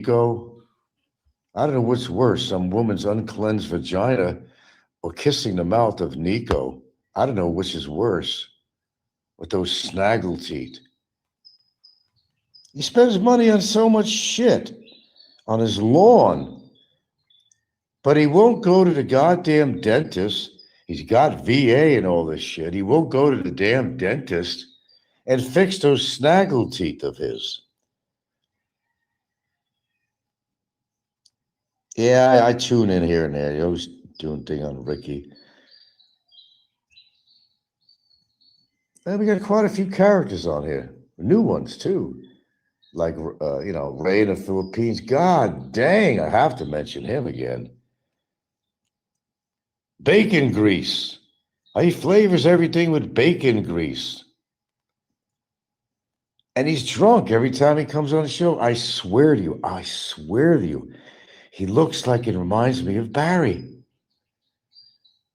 Nico. I don't know what's worse, some woman's uncleansed vagina or kissing the mouth of Nico. I don't know which is worse with those snaggle teeth. He spends money on so much shit on his lawn, but he won't go to the goddamn dentist. He's got VA and all this shit. He won't go to the damn dentist and fix those snaggle teeth of his. Yeah, I tune in here and there. You always doing thing on Ricky. And we got quite a few characters on here, new ones too, like Ray in the Philippines. God dang, I have to mention him again. Bacon grease. He flavors everything with bacon grease. And he's drunk every time he comes on the show. I swear to you, he looks like it reminds me of Barry.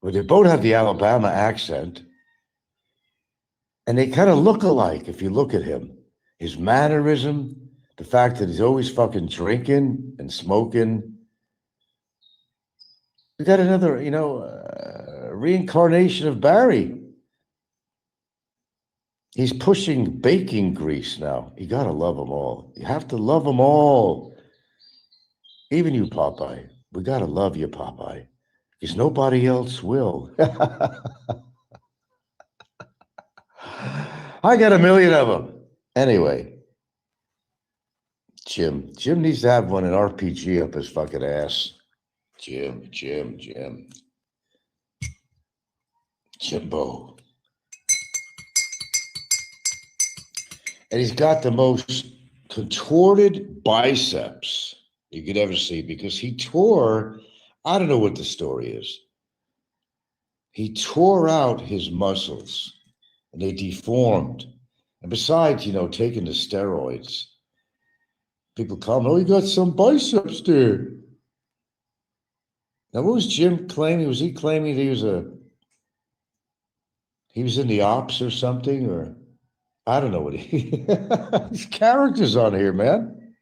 Well, they both have the Alabama accent. And they kind of look alike if you look at him. His mannerism, the fact that he's always fucking drinking and smoking. We got another, reincarnation of Barry. He's pushing baking grease now. You got to love them all. You have to love them all. Even you, Popeye. We got to love you, Popeye. Because nobody else will. I got a million of them. Anyway, Jim needs to have one an RPG up his fucking ass. Jimbo. And he's got the most contorted biceps you could ever see because he tore, I don't know what the story is. He tore out his muscles and they deformed. And besides, taking the steroids, people comment, oh, he got some biceps there. Now, what was Jim claiming? Was he claiming that he was in the ops or something? Or I don't know what these characters on here, man.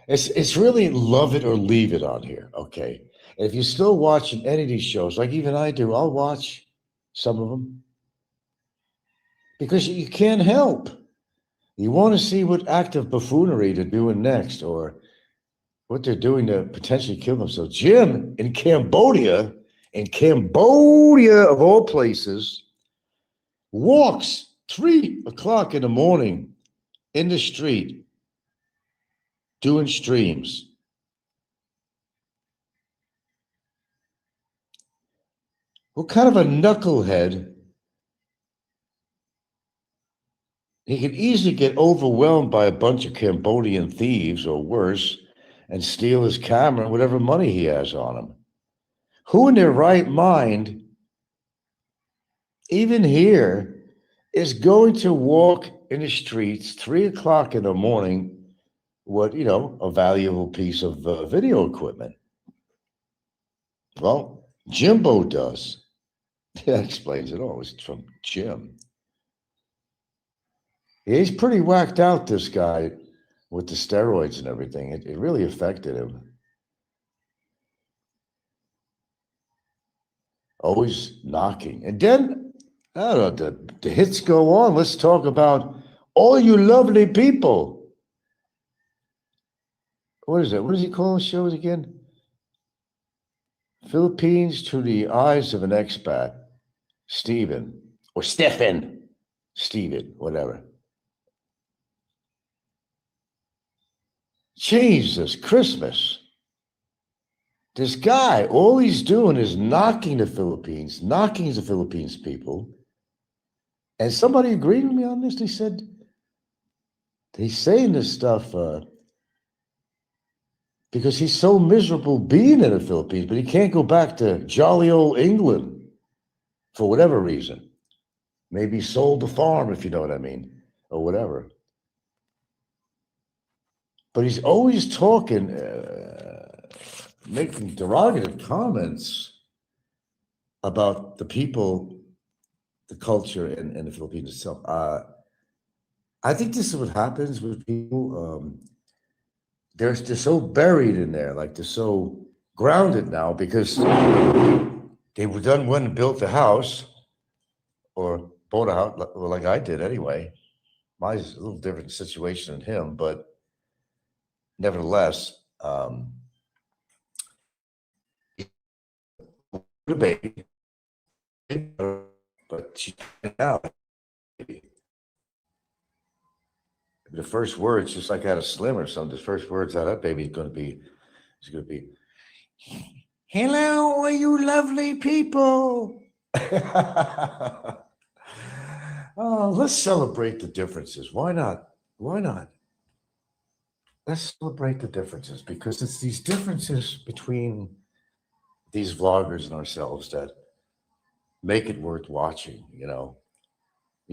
It's really love it or leave it on here, okay? And if you're still watching any of these shows, like even I do, I'll watch some of them. Because you can't help. You want to see what act of buffoonery they're doing next or what they're doing to potentially kill themselves. Jim in Cambodia of all places, walks 3 o'clock in the morning in the street doing streams. What kind of a knucklehead? He could easily get overwhelmed by a bunch of Cambodian thieves or worse and steal his camera and whatever money he has on him. Who in their right mind, even here, is going to walk in the streets 3 o'clock in the morning with, a valuable piece of video equipment? Well, Jimbo does. That explains it all. It's from Jim. He's pretty whacked out, this guy, with the steroids and everything. It really affected him. Always knocking. And then, I don't know, the hits go on. Let's talk about all you lovely people. What is it? What does he call the shows again? Philippines through the eyes of an expat. Stephen. Or Stephen. Stephen, whatever. Jesus Christmas. This guy, all he's doing is knocking the Philippines people. And somebody agreed with me on this. They said, he's saying this stuff because he's so miserable being in the Philippines, but he can't go back to jolly old England for whatever reason. Maybe he sold the farm, if you know what I mean, or whatever. But he's always talking, making derogative comments about the people, the culture in the Philippines itself. I think this is what happens with people they're so buried in there, like they're so grounded now because they were done when and built the house or bought a house, like I did anyway. Mine's a little different situation than him, but nevertheless, the baby, but she's now. The first words, just like out of Slim or something, the first words out of that baby is going to be, "Hello, are you lovely people?" Oh, let's celebrate the differences. Why not? Why not? Let's celebrate the differences because it's these differences between these vloggers and ourselves that make it worth watching. You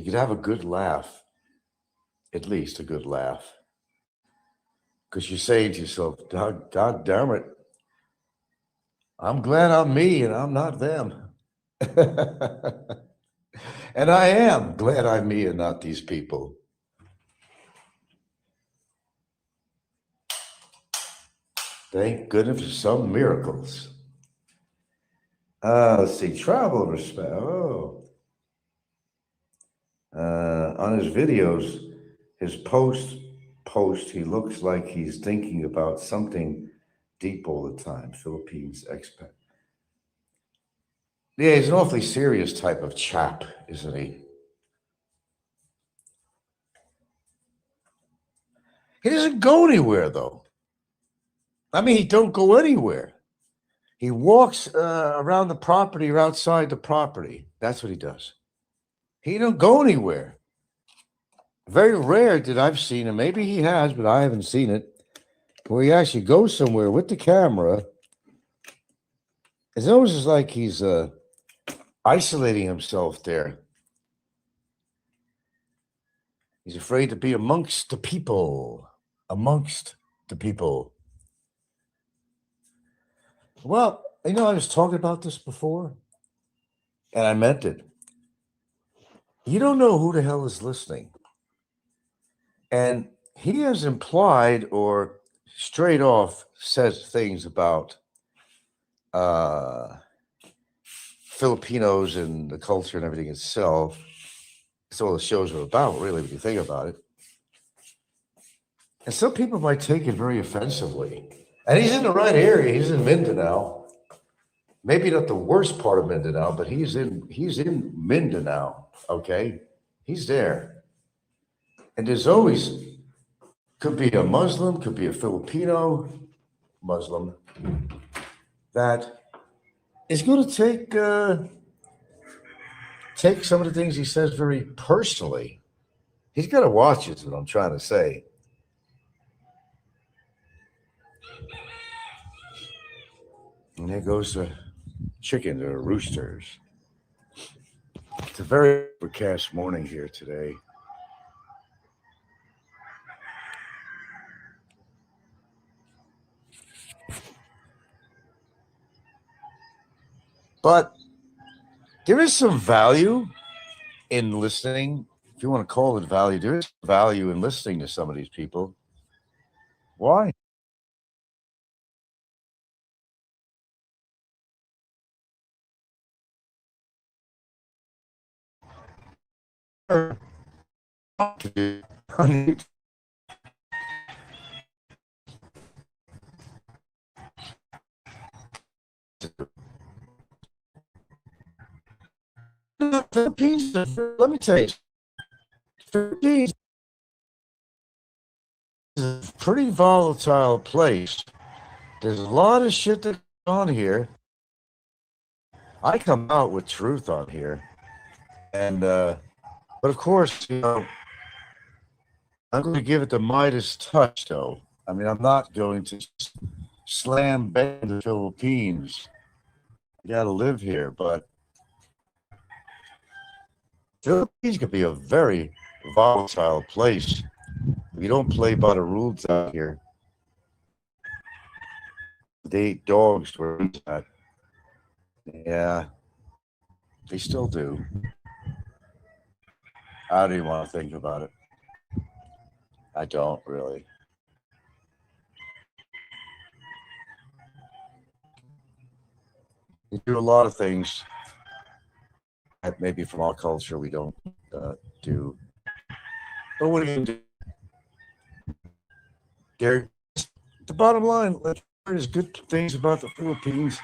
could have a good laugh, at least a good laugh, because you're saying to yourself, God damn it, I'm glad I'm me and I'm not them. And I am glad I'm me and not these people. Thank goodness for some miracles. Let's see, travel respect. Oh. On his videos, his post, he looks like he's thinking about something deep all the time. Philippines expat. Yeah, he's an awfully serious type of chap, isn't he? He doesn't go anywhere, though. I mean, he don't go anywhere. He walks around the property or outside the property. That's what he does. He don't go anywhere. Very rare that I've seen him. Maybe he has, but I haven't seen it. Where he actually goes somewhere with the camera. It's almost like he's isolating himself there. He's afraid to be amongst the people. Amongst the people. Well, I was talking about this before, and I meant it. You don't know who the hell is listening. And he has implied or straight off says things about Filipinos and the culture and everything itself. That's all the shows are about, really, if you think about it. And some people might take it very offensively. And he's in the right area. He's in Mindanao. Maybe not the worst part of Mindanao, but he's in Mindanao. Okay, he's there. And there's always could be a Muslim, could be a Filipino Muslim that is going to take some of the things he says very personally. He's got to watch it, is what I'm trying to say. And there goes the chickens or roosters. It's a very overcast morning here today. But there is some value in listening. If you want to call it value, there is value in listening to some of these people. Why? The Philippines, let me tell you, Philippines is a pretty volatile place. There's a lot of shit that's on here. I come out with truth on here. And, but of course, I'm going to give it the Midas touch, though. I mean, I'm not going to slam bang the Philippines. You got to live here, but Philippines could be a very volatile place. We don't play by the rules out here. They eat dogs to that. Yeah, they still do. I don't even want to think about it. I don't really. You do a lot of things that maybe from our culture we don't do. But what do you do? There, the bottom line, there's good things about the Philippines,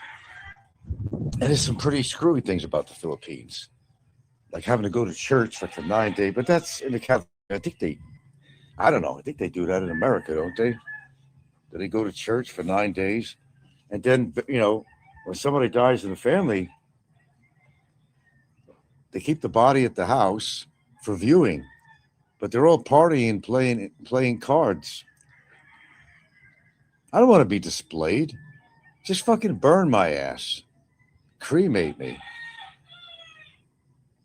and there's some pretty screwy things about the Philippines, like having to go to church like for 9 days. But that's in the Catholic. I don't know. I think they do that in America, don't they? Do they go to church for 9 days, and then when somebody dies in the family, they keep the body at the house for viewing, but they're all partying, playing cards. I don't want to be displayed. Just fucking burn my ass. Cremate me.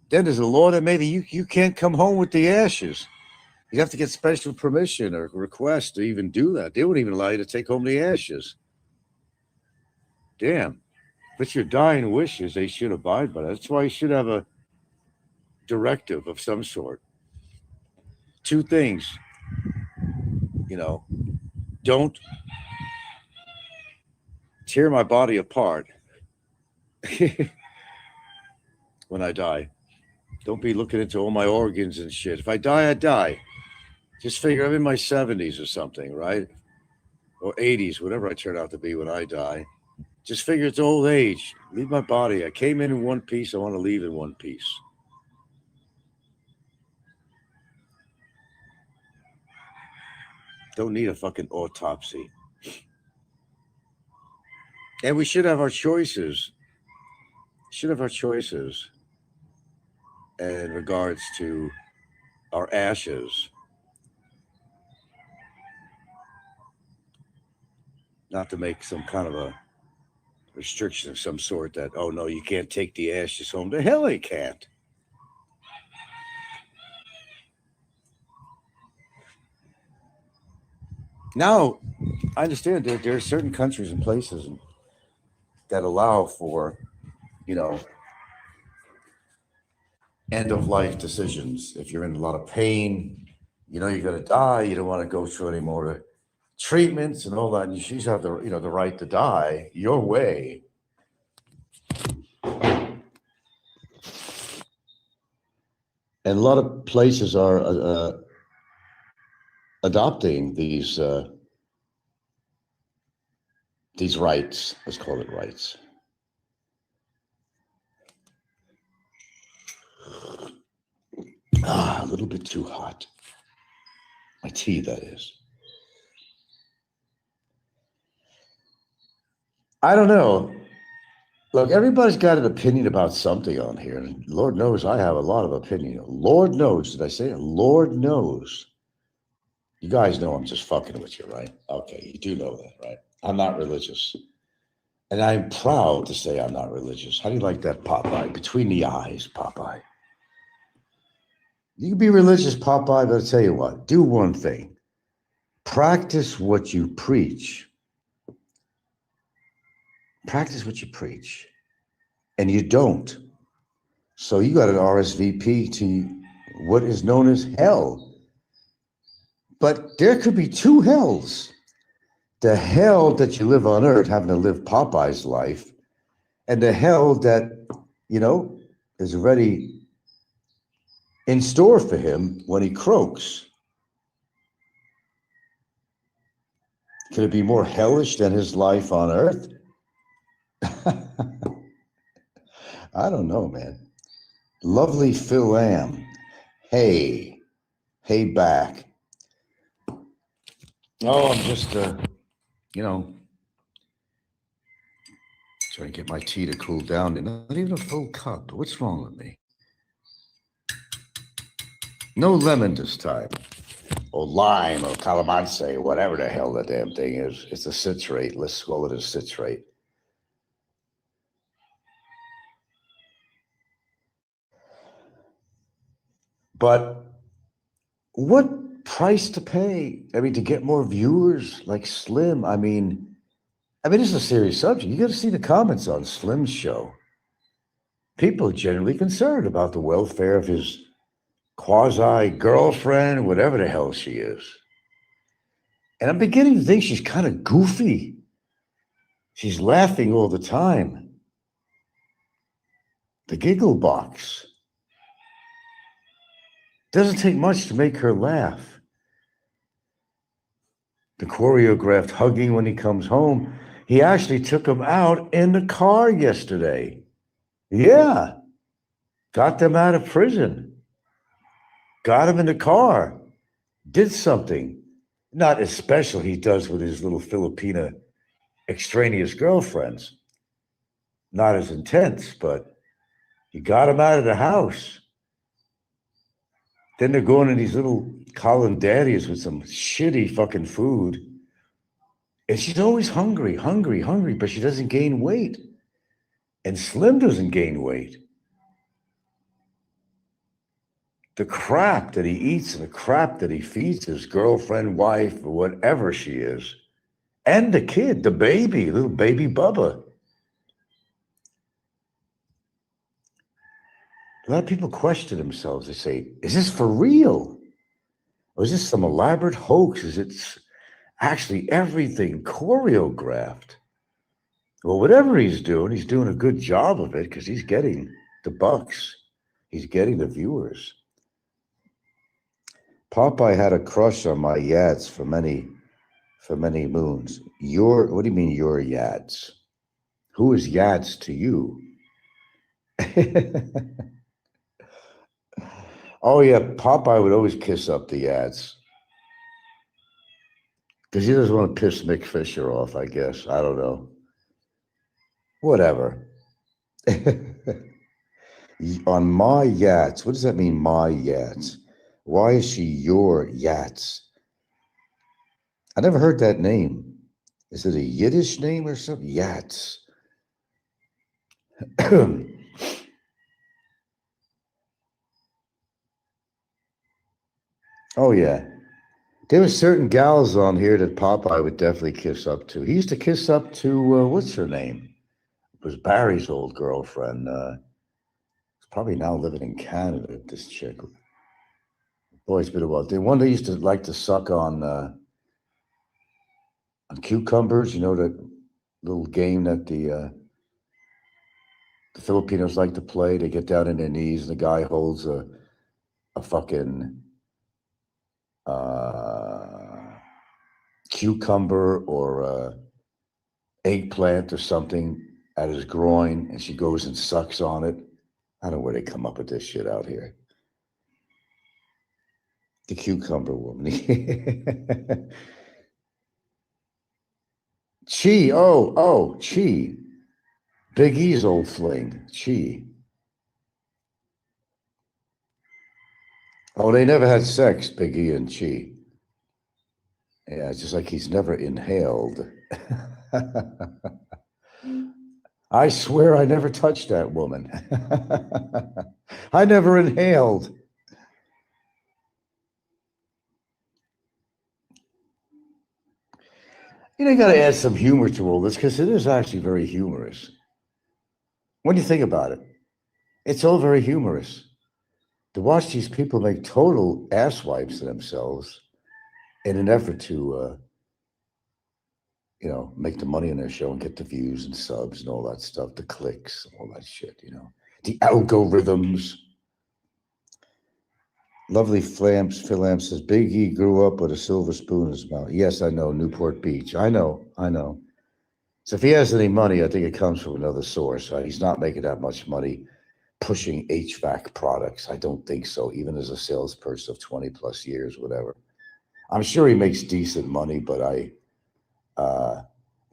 Then there's a law that maybe you can't come home with the ashes. You have to get special permission or request to even do that. They wouldn't even allow you to take home the ashes. Damn. But your dying wishes, they should abide by that. That's why you should have a directive of some sort. Two things. Don't tear my body apart when I die. Don't be looking into all my organs and shit. If I die, I die. Just figure I'm in my 70s or something, right? Or 80s, whatever I turn out to be when I die. Just figure it's old age. Leave my body. I came in one piece. I want to leave in one piece. Don't need a fucking autopsy. And we should have our choices. In regards to our ashes. Not to make some kind of a restriction of some sort that, oh no, you can't take the ashes home. The hell they can't. Now, I understand that there are certain countries and places that allow for, end of life decisions. If you're in a lot of pain, you're going to die. You don't want to go through any more treatments and all that. And you have the, the right to die your way. And a lot of places are adopting these rights. Let's call it rights. A little bit too hot. My tea, that is. I don't know. Look, everybody's got an opinion about something on here. And Lord knows I have a lot of opinion. Lord knows. Did I say it? Lord knows. You guys know I'm just fucking with you, right? Okay, you do know that, right? I'm not religious. And I'm proud to say I'm not religious. How do you like that, Popeye? Between the eyes, Popeye. You can be religious, Popeye, but I'll tell you what. Do one thing. Practice what you preach. Practice what you preach. And you don't. So you got an RSVP to what is known as hell. But there could be two hells. The hell that you live on earth, having to live Popeye's life, and the hell that, is already in store for him when he croaks. Could it be more hellish than his life on earth? I don't know, man. Lovely Phil Lamb. Hey back. Oh, I'm just, trying to get my tea to cool down. Not even a full cup. What's wrong with me? No lemon this time. Or lime or calamansi, or whatever the hell that damn thing is. It's a citrate. Let's call it a citrate. But what price to pay? I mean, to get more viewers like Slim. I mean, this is a serious subject. You got to see the comments on Slim's show. People are generally concerned about the welfare of his quasi-girlfriend, whatever the hell she is. And I'm beginning to think she's kind of goofy. She's laughing all the time. The giggle box. Doesn't take much to make her laugh. The choreographed hugging when he comes home. He actually took him out in the car yesterday. Yeah. Got them out of prison. Got him in the car. Did something. Not as special he does with his little Filipina extraneous girlfriends. Not as intense, but he got him out of the house. Then they're going to these little Colin Daddies with some shitty fucking food. And she's always hungry, but she doesn't gain weight. And Slim doesn't gain weight. The crap that he eats and the crap that he feeds his girlfriend, wife, or whatever she is. And the kid, the baby, little baby Bubba. A lot of people question themselves. They say, is this for real? Or is this some elaborate hoax? Is it actually everything choreographed? Well, whatever he's doing a good job of it because he's getting the bucks. He's getting the viewers. Popeye had a crush on my yads for many moons. What do you mean your yads? Who is yads to you? Oh yeah, Popeye would always kiss up the yads. Because he doesn't want to piss Mick Fisher off, I guess. I don't know. Whatever. On my yachts. What does that mean, my yachts? Why is she your yachts? I never heard that name. Is it a Yiddish name or something? Yachts. Oh, yeah. There were certain gals on here that Popeye would definitely kiss up to. He used to kiss up to, what's her name? It was Barry's old girlfriend. She's probably now living in Canada, this chick. Boy, it's been a while. The one that used to like to suck on cucumbers, you know, that little game that the Filipinos like to play. They get down on their knees and the guy holds a fucking cucumber or eggplant or something at his groin, and she goes and sucks on it. I don't know where they come up with this shit out here. The cucumber woman. Chi, Chi. Big E's old fling, Chi. Oh, they never had sex, Big E and Chi. Yeah, it's just like he's never inhaled. I swear I never touched that woman. I never inhaled. You got to add some humor to all this because it is actually very humorous. When you think about it, it's all very humorous. To watch these people make total asswipes of themselves in an effort to, make the money on their show and get the views and subs and all that stuff, the clicks, all that shit, the algorithms. Lovely Phil Lamp says, Big E grew up with a silver spoon in his mouth. Yes, I know, Newport Beach. I know. So if he has any money, I think it comes from another source. He's not making that much money pushing HVAC products. I don't think so, even as a salesperson of 20 plus years, whatever. I'm sure he makes decent money, but I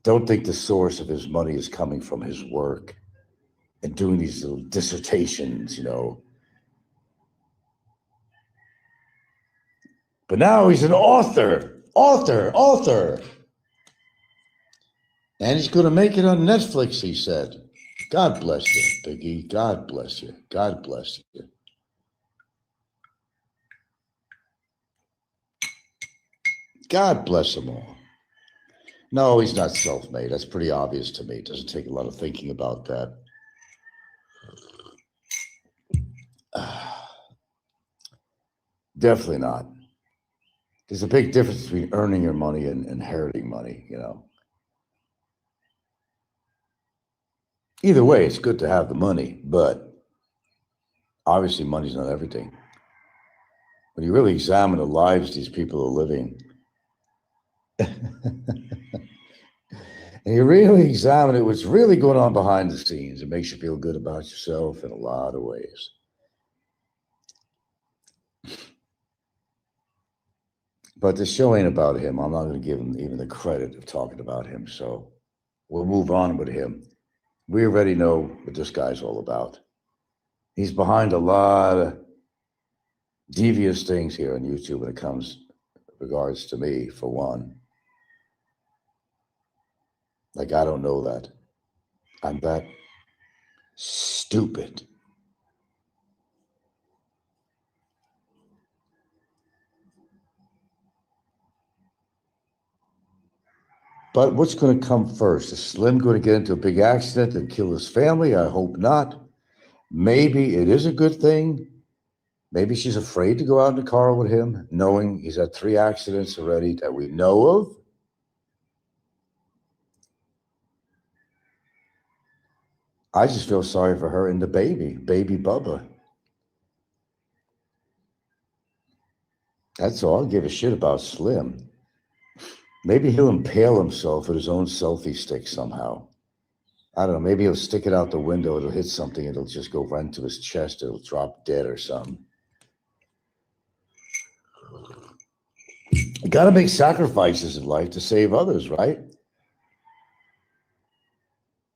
don't think the source of his money is coming from his work and doing these little dissertations, But now he's an author. And he's going to make it on Netflix, he said. God bless you, Biggie. God bless you. God bless you. God bless them all. No, he's not self-made. That's pretty obvious to me. It doesn't take a lot of thinking about that. Definitely not. There's a big difference between earning your money and inheriting money, Either way, it's good to have the money, but Obviously, money's not everything. When you really examine the lives these people are living, and you really examine it, what's really going on behind the scenes, it makes you feel good about yourself in a lot of ways. But the show ain't about him. I'm not going to give him even the credit of talking about him. So we'll move on with him. We already know what this guy's all about. He's behind a lot of devious things here on YouTube when it comes regards to me, for one. Like, I don't know that. I'm that stupid. But what's going to come first? Is Slim going to get into a big accident and kill his family? I hope not. Maybe it is a good thing. Maybe she's afraid to go out in the car with him, knowing he's had 3 accidents already that we know of. I just feel sorry for her and the baby Bubba. That's all. I don't give a shit about Slim. Maybe he'll impale himself with his own selfie stick somehow. I don't know. Maybe he'll stick it out the window. It'll hit something. It'll just go right into his chest. It'll drop dead or something. You got to make sacrifices in life to save others, right?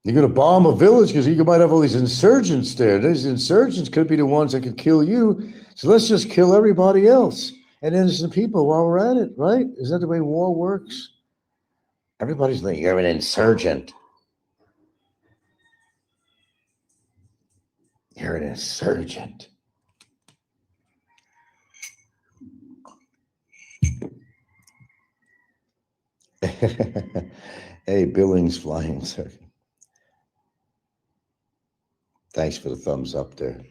You're going to bomb a village because you might have all these insurgents there. These insurgents could be the ones that could kill you. So let's just kill everybody else and innocent people while we're at it, right? Is that the way war works? Everybody's like, you're an insurgent. You're an insurgent. Hey, Billings Flying Circuit. Thanks for the thumbs up there.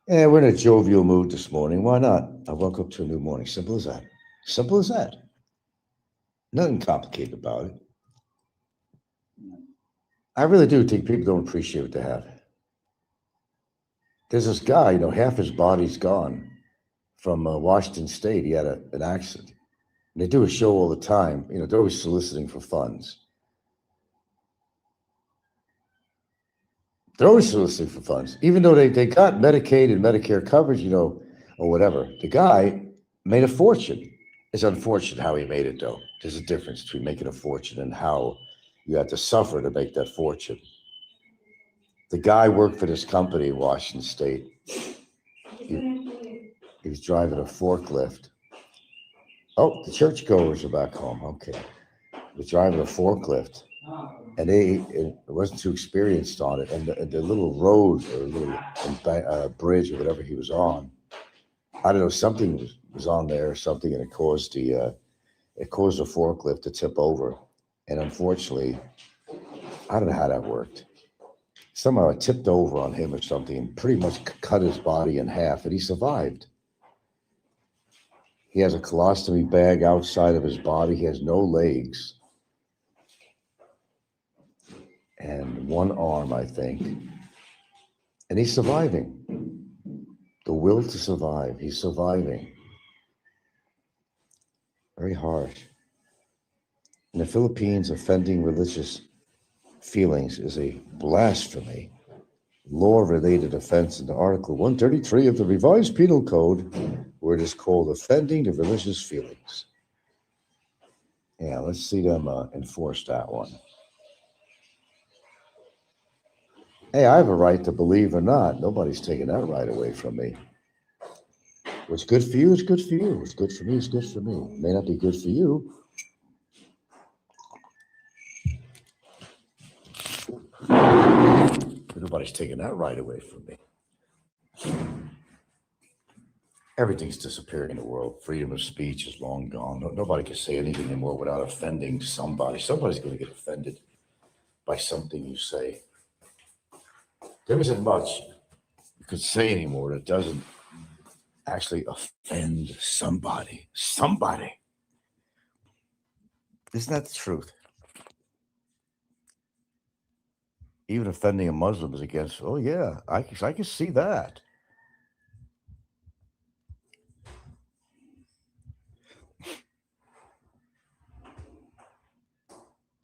Yeah, we're in a jovial mood this morning. Why not? I woke up to a new morning. Simple as that. Simple as that. Nothing complicated about it. I really do think people don't appreciate what they have. There's this guy, half his body's gone from Washington State. He had an accident. And they do a show all the time. They're always soliciting for funds. They're always soliciting for funds, even though they got Medicaid and Medicare coverage, or whatever. The guy made a fortune. It's unfortunate how he made it, though. There's a difference between making a fortune and how you have to suffer to make that fortune. The guy worked for this company in Washington State. He was driving a forklift. Oh, the churchgoers are back home. Okay. He was driving a forklift. And it wasn't too experienced on it. And the little road or little bridge or whatever he was on, I don't know, something was on there or something, and it caused the forklift to tip over. And unfortunately, I don't know how that worked. Somehow it tipped over on him or something and pretty much cut his body in half, and he survived. He has a colostomy bag outside of his body. He has no legs. And one arm, I think. And he's surviving. The will to survive. He's surviving. Very harsh. In the Philippines, offending religious feelings is a blasphemy, law-related offense in Article 133 of the Revised Penal Code, where it is called offending the religious feelings. Yeah, let's see them enforce that one. Hey, I have a right to believe or not. Nobody's taking that right away from me. What's good for you is good for you. What's good for me is good for me. It may not be good for you. But nobody's taking that right away from me. Everything's disappearing in the world. Freedom of speech is long gone. Nobody can say anything anymore without offending somebody. Somebody's going to get offended by something you say. There isn't much you could say anymore that doesn't actually offend somebody. Somebody. Isn't that the truth? even offending a Muslim is against. Oh yeah, I can see that.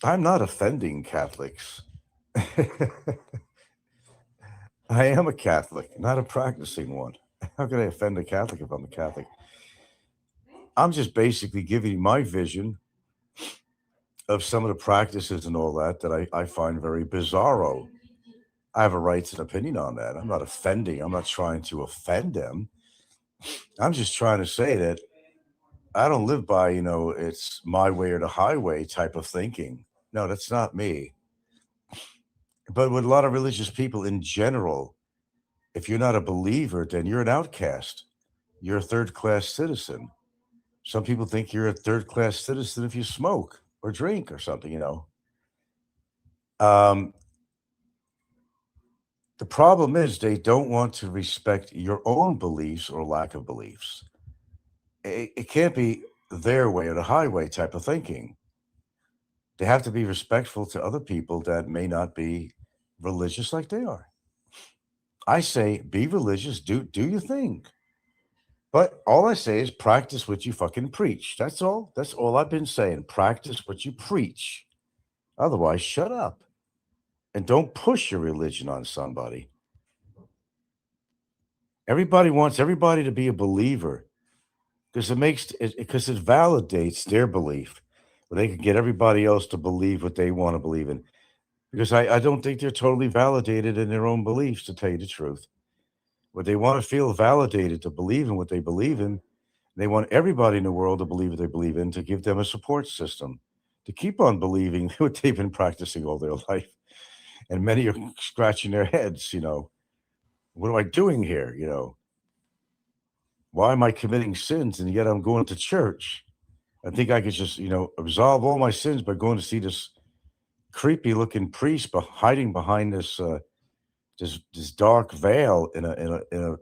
I'm not offending Catholics. I am a Catholic, not a practicing one. How can I offend a Catholic if I'm a Catholic? I'm just basically giving you my vision of some of the practices and all that I find very bizarro. I have a right to an opinion on that. I'm not offending. I'm not trying to offend them. I'm just trying to say that I don't live by, it's my way or the highway type of thinking. No, that's not me. But with a lot of religious people in general, if you're not a believer, then you're an outcast. You're a third class citizen. Some people think you're a third class citizen if you smoke or drink or something. Um, the problem is they don't want to respect your own beliefs or lack of beliefs. It can't be their way or the highway type of thinking. They have to be respectful to other people that may not be religious like they are. I say be religious, do your thing. But all I say is practice what you fucking preach. That's all. That's all I've been saying. Practice what you preach. Otherwise, shut up. And don't push your religion on somebody. Everybody wants everybody to be a believer because it validates their belief. Where they can get everybody else to believe what they want to believe in. Because I don't think they're totally validated in their own beliefs, to tell you the truth. But they want to feel validated to believe in what they believe in. They want everybody in the world to believe what they believe in, to give them a support system, to keep on believing what they've been practicing all their life. And many are scratching their heads. What am I doing here? Why am I committing sins and yet I'm going to church? I think I could just, absolve all my sins by going to see this creepy looking priest hiding behind this dark veil in a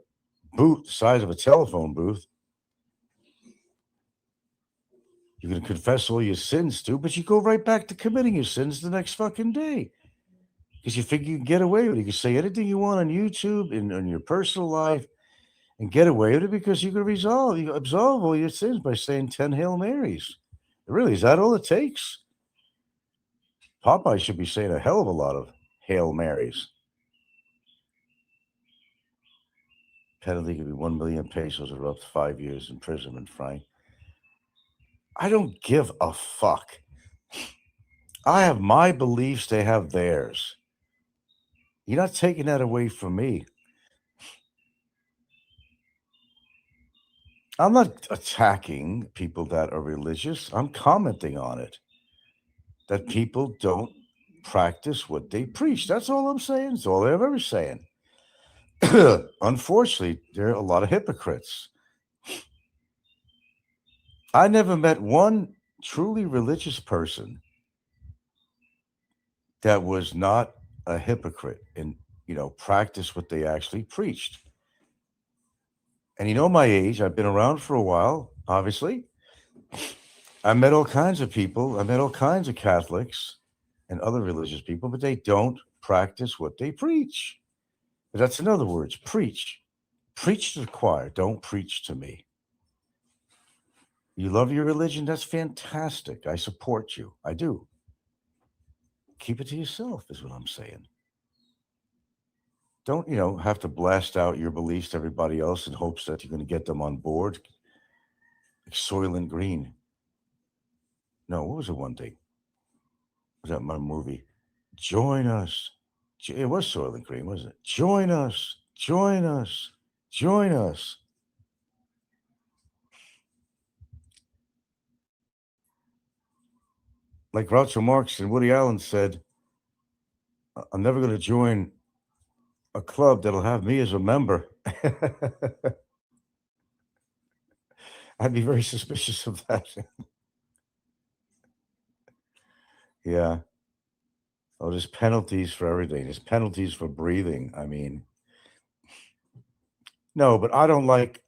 booth the size of a telephone booth. You can confess all your sins too, but you go right back to committing your sins the next fucking day. Because you figure you can get away with it. You can say anything you want on YouTube and in your personal life and get away with it because you can absolve all your sins by saying 10 Hail Marys. Really, is that all it takes? Popeye should be saying a hell of a lot of Hail Marys. Penalty could be 1 million pesos or up to 5 years imprisonment, Frank. I don't give a fuck. I have my beliefs, they have theirs. You're not taking that away from me. I'm not attacking people that are religious. I'm commenting on it. That people don't practice what they preach. That's all I'm saying. That's all I'm ever saying. Unfortunately, there are a lot of hypocrites. I never met one truly religious person that was not a hypocrite and, practice what they actually preached. And my age, I've been around for a while, obviously. I met all kinds of people. I met all kinds of Catholics and other religious people, but they don't practice what they preach. But that's in other words, preach. Preach to the choir. Don't preach to me. You love your religion? That's fantastic. I support you. I do. Keep it to yourself, is what I'm saying. Don't, have to blast out your beliefs to everybody else in hopes that you're going to get them on board. Like Soylent Green. No, what was the one thing? Was that my movie? Join us. It was Soylent Green, wasn't it? Join us. Join us. Join us. Like Groucho Marx and Woody Allen said, I'm never going to join a club that'll have me as a member. I'd be very suspicious of that. Yeah. Oh, there's penalties for everything. There's penalties for breathing. I mean, no, but I don't like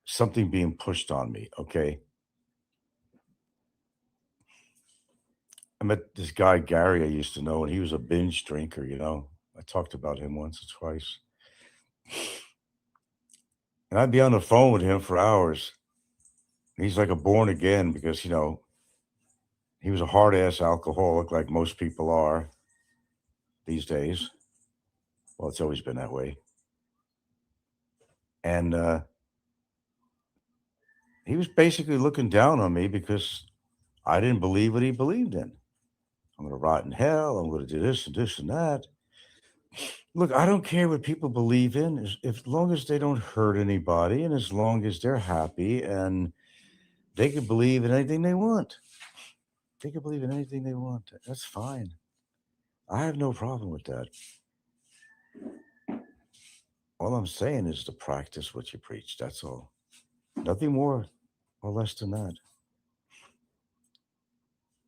something being pushed on me. Okay. I met this guy, Gary, I used to know, and he was a binge drinker. I talked about him once or twice. And I'd be on the phone with him for hours. He's like a born again because, he was a hard ass alcoholic like most people are these days. Well, it's always been that way. And he was basically looking down on me because I didn't believe what he believed in. I'm going to rot in hell. I'm going to do this and that. Look, I don't care what people believe in, as long as they don't hurt anybody and as long as they're happy and they can believe in anything they want. They can believe in anything they want. That's fine. I have no problem with that. All I'm saying is to practice what you preach. That's all. Nothing more or less than that.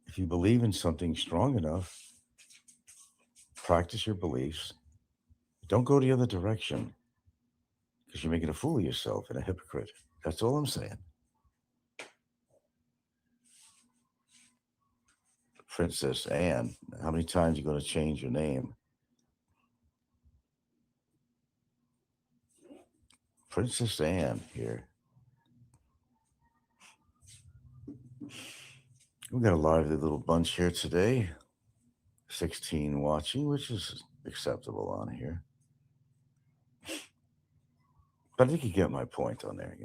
If you believe in something strong enough, practice your beliefs. Don't go the other direction because you're making a fool of yourself and a hypocrite. That's all I'm saying. Princess Anne, how many times are you going to change your name? Princess Anne here. We got a lively little bunch here today. 16 watching, which is acceptable on here. But I think you get my point on there.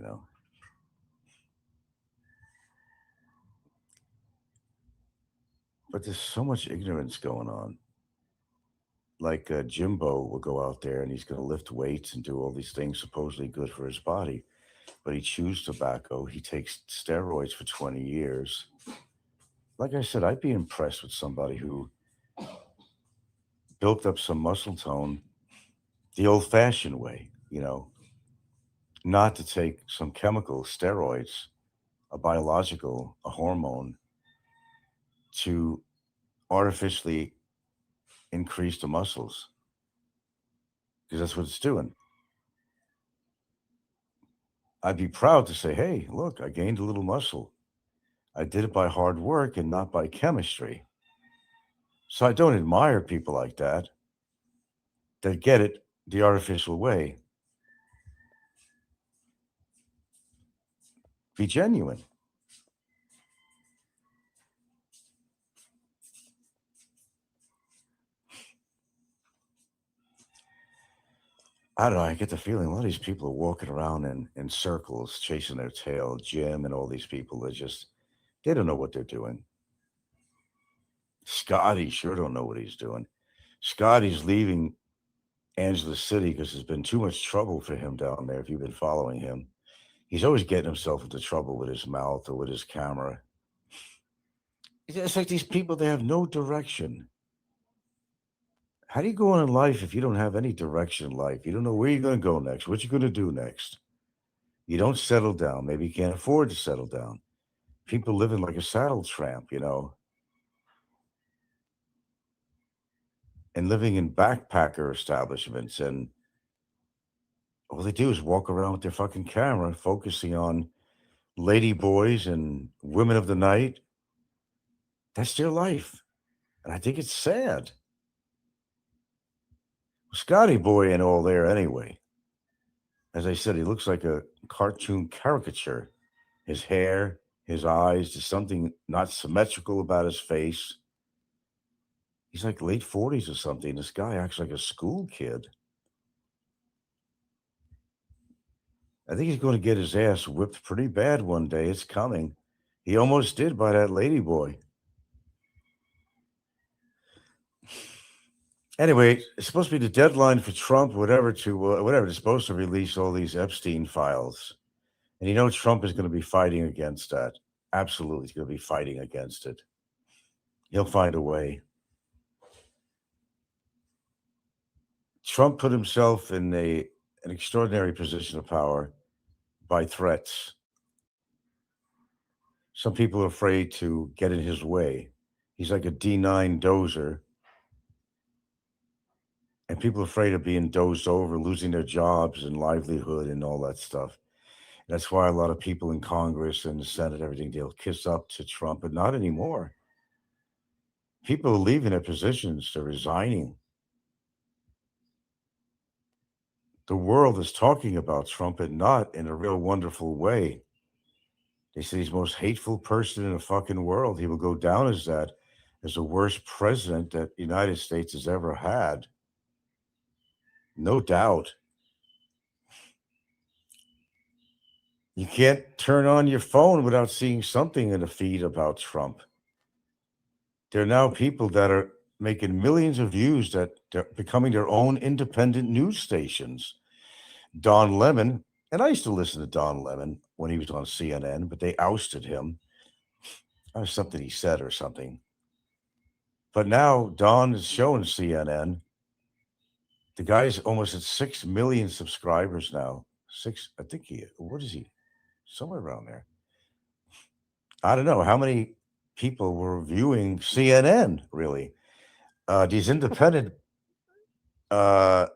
But there's so much ignorance going on. Like Jimbo will go out there and he's going to lift weights and do all these things supposedly good for his body. But he chews tobacco. He takes steroids for 20 years. Like I said, I'd be impressed with somebody who built up some muscle tone the old fashioned way, not to take some chemical steroids, a biological, a hormone to artificially increase the muscles because that's what it's doing. I'd be proud to say, hey, look, I gained a little muscle. I did it by hard work and not by chemistry. So I don't admire people like that get it the artificial way. Be genuine. I don't know. I get the feeling a lot of these people are walking around in circles, chasing their tail. Jim and all these people, they don't know what they're doing. Scotty sure don't know what he's doing. Scotty's leaving Angeles City because there's been too much trouble for him down there. If you've been following him, he's always getting himself into trouble with his mouth or with his camera. It's like these people, they have no direction. How do you go on in life if you don't have any direction in life? You don't know where you're going to go next, what you're going to do next. You don't settle down. Maybe you can't afford to settle down. People living like a saddle tramp, and living in backpacker establishments. And all they do is walk around with their fucking camera, focusing on lady boys and women of the night. That's their life. And I think it's sad. Scotty Boy ain't all there anyway. As I said, he looks like a cartoon caricature. His hair, his eyes, there's something not symmetrical about his face. He's like late 40s or something. This guy acts like a school kid. I think he's going to get his ass whipped pretty bad one day. It's coming. He almost did by that lady boy. Anyway, it's supposed to be the deadline for Trump, whatever, they're supposed to release all these Epstein files. And Trump is going to be fighting against that. Absolutely, he's going to be fighting against it. He'll find a way. Trump put himself in an extraordinary position of power by threats. Some people are afraid to get in his way. He's like a D9 dozer. And people are afraid of being dozed over, losing their jobs and livelihood and all that stuff. That's why a lot of people in Congress and the Senate, everything, they'll kiss up to Trump, but not anymore. People are leaving their positions, they're resigning. the world is talking about Trump, and not in a real wonderful way. They say he's the most hateful person in the fucking world. He will go down as that, as the worst president that the United States has ever had. No doubt. You can't turn on your phone without seeing something in the feed about Trump. There are now people that are making millions of views that they're becoming their own independent news stations. Don Lemon, and I used to listen to Don Lemon when he was on CNN, but they ousted him. That was something he said or something. But now Don is showing CNN. The guy's almost at 6 million subscribers now. I think what is he? Somewhere around there. I don't know how many people were viewing CNN, really. These independent uh,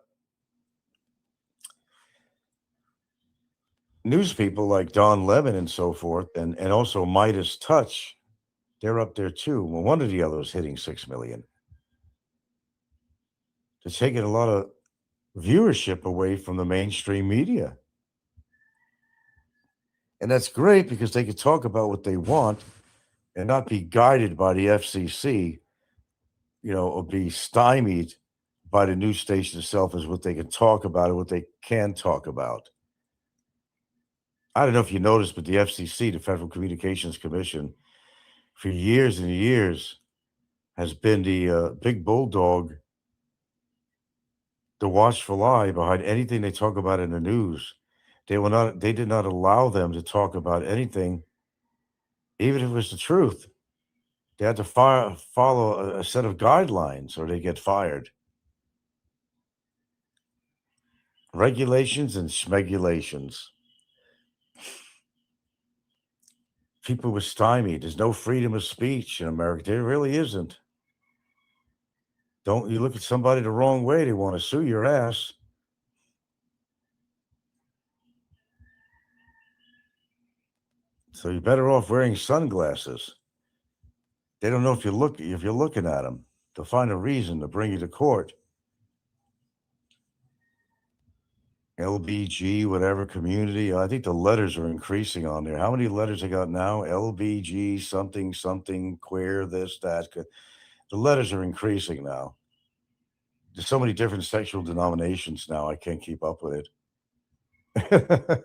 news people like Don Lemon and so forth, and also Midas Touch, they're up there too. Well, one or the other is hitting 6 million. They're taking a lot of viewership away from the mainstream media. And that's great because they can talk about what they want and not be guided by the FCC, or be stymied by the news station itself as what they can talk about or what they can talk about. I don't know if you noticed, but the FCC, the Federal Communications Commission, for years and years has been the big bulldog, the watchful eye behind anything they talk about in the news. They did not allow them to talk about anything, even if it was the truth. They had to follow a set of guidelines or they get fired. Regulations and schmegulations. People were stymied. There's no freedom of speech in America. There really isn't. Don't you look at somebody the wrong way, they want to sue your ass. So you're better off wearing sunglasses. They don't know if you're looking at them. They'll find a reason to bring you to court. LBG, whatever community. I think the letters are increasing on there. How many letters I got now? LBG, something, something, queer, this, that. The letters are increasing now. There's so many different sexual denominations now. I can't keep up with it.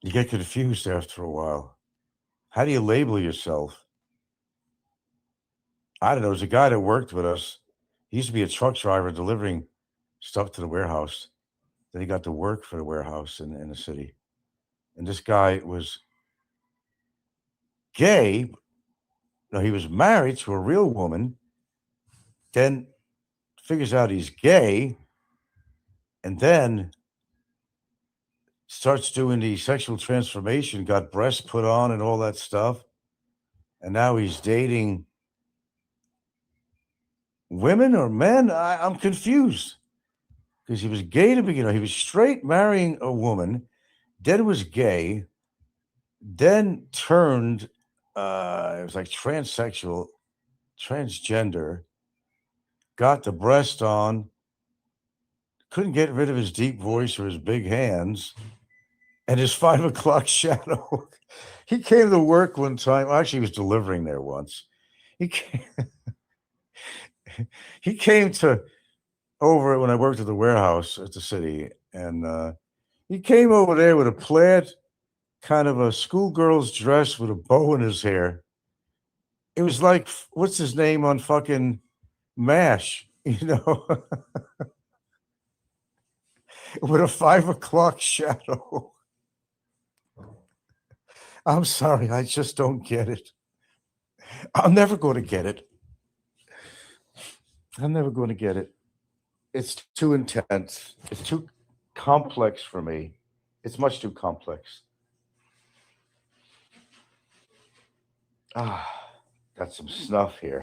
You get confused after a while. How do you label yourself? I don't know. There's a guy that worked with us. He used to be a truck driver delivering stuff to the warehouse. Then he got to work for the warehouse in the city. And this guy was gay. No, he was married to a real woman. Then figures out he's gay. And then starts doing the sexual transformation, got breasts put on and all that stuff. And now he's dating women or men. I'm confused because he was gay to begin with. He was straight marrying a woman, then was gay, then turned, it was like transsexual, transgender, got the breast on, couldn't get rid of his deep voice or his big hands, and his 5 o'clock shadow. He came to work one time. Actually, he was delivering there once. He came, he came to over when I worked at the warehouse at the city, and he came over there with a plaid, kind of a schoolgirl's dress with a bow in his hair. It was like, what's his name on fucking MASH, with a 5 o'clock shadow. I'm sorry, I just don't get it. I'm never going to get it. I'm never going to get it. It's too intense. It's too complex for me. It's much too complex. Got some snuff here.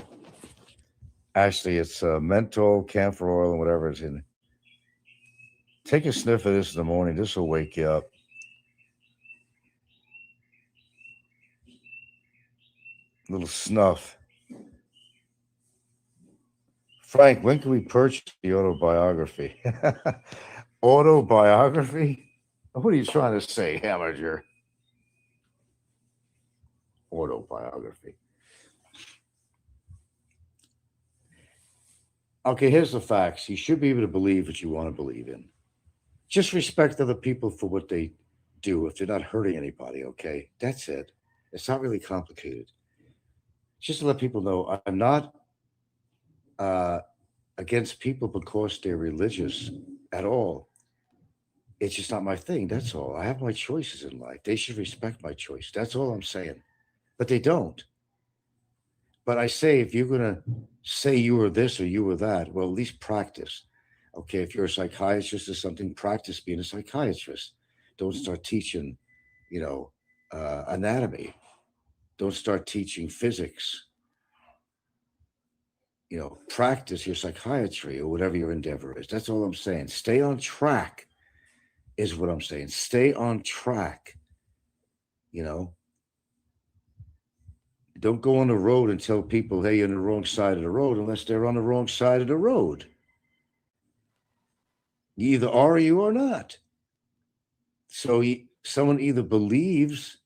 Actually, it's menthol, camphor oil, and whatever is in it. Take a sniff of this in the morning. This will wake you up. Little snuff. Frank, when can we purchase the autobiography? Autobiography? What are you trying to say, Hamager? Autobiography. Okay, here's the facts. You should be able to believe what you want to believe in. Just respect other people for what they do if they're not hurting anybody, okay? That's it. It's not really complicated. Just to let people know, I'm not uh, against people because they're religious at all. It's just not my thing. That's all. I have my choices in life. They should respect my choice. That's all I'm saying. But they don't. But I say, if you're going to say you were this or you were that, well, at least practice. Okay, if you're a psychiatrist or something, practice being a psychiatrist. Don't start teaching, you know, anatomy. Don't start teaching physics. Practice your psychiatry or whatever your endeavor is. That's all I'm saying. Stay on track is what I'm saying. Stay on track. You know, don't go on the road and tell people, hey, you're on the wrong side of the road unless they're on the wrong side of the road. You either are or you are not. So someone either believes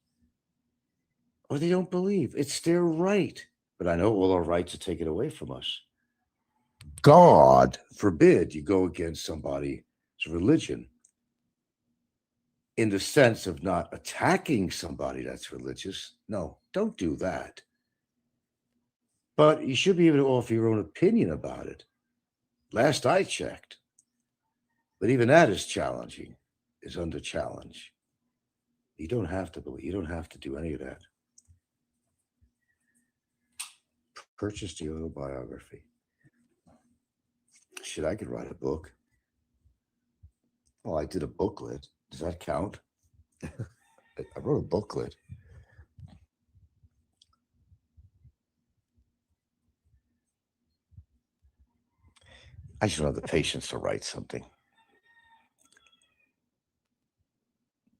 or they don't believe. It's their right. But I know all our rights are taken away from us. God forbid you go against somebody's religion in the sense of not attacking somebody that's religious. No, don't do that. But you should be able to offer your own opinion about it. Last I checked. But even that is challenging, is under challenge. You don't have to believe, you don't have to do any of that. Purchase the autobiography. Shit, I could write a book. Well, I did a booklet. Does that count? I wrote a booklet. I just don't have the patience to write something.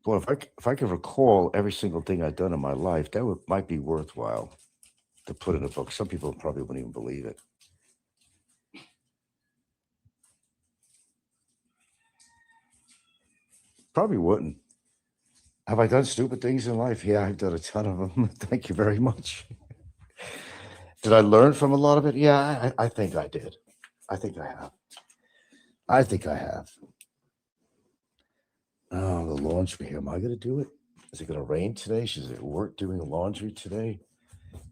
Well, if I could recall every single thing I'd done in my life, might be worthwhile to put in a book. Some people probably wouldn't even believe it. Probably wouldn't. Have I done stupid things in life? Yeah, I've done a ton of them. Thank you very much. Did I learn from a lot of it? Yeah, I think I did. I think I have. I think I have. Oh, the laundry. Am I going to do it? Is it going to rain today? Is it work doing laundry today?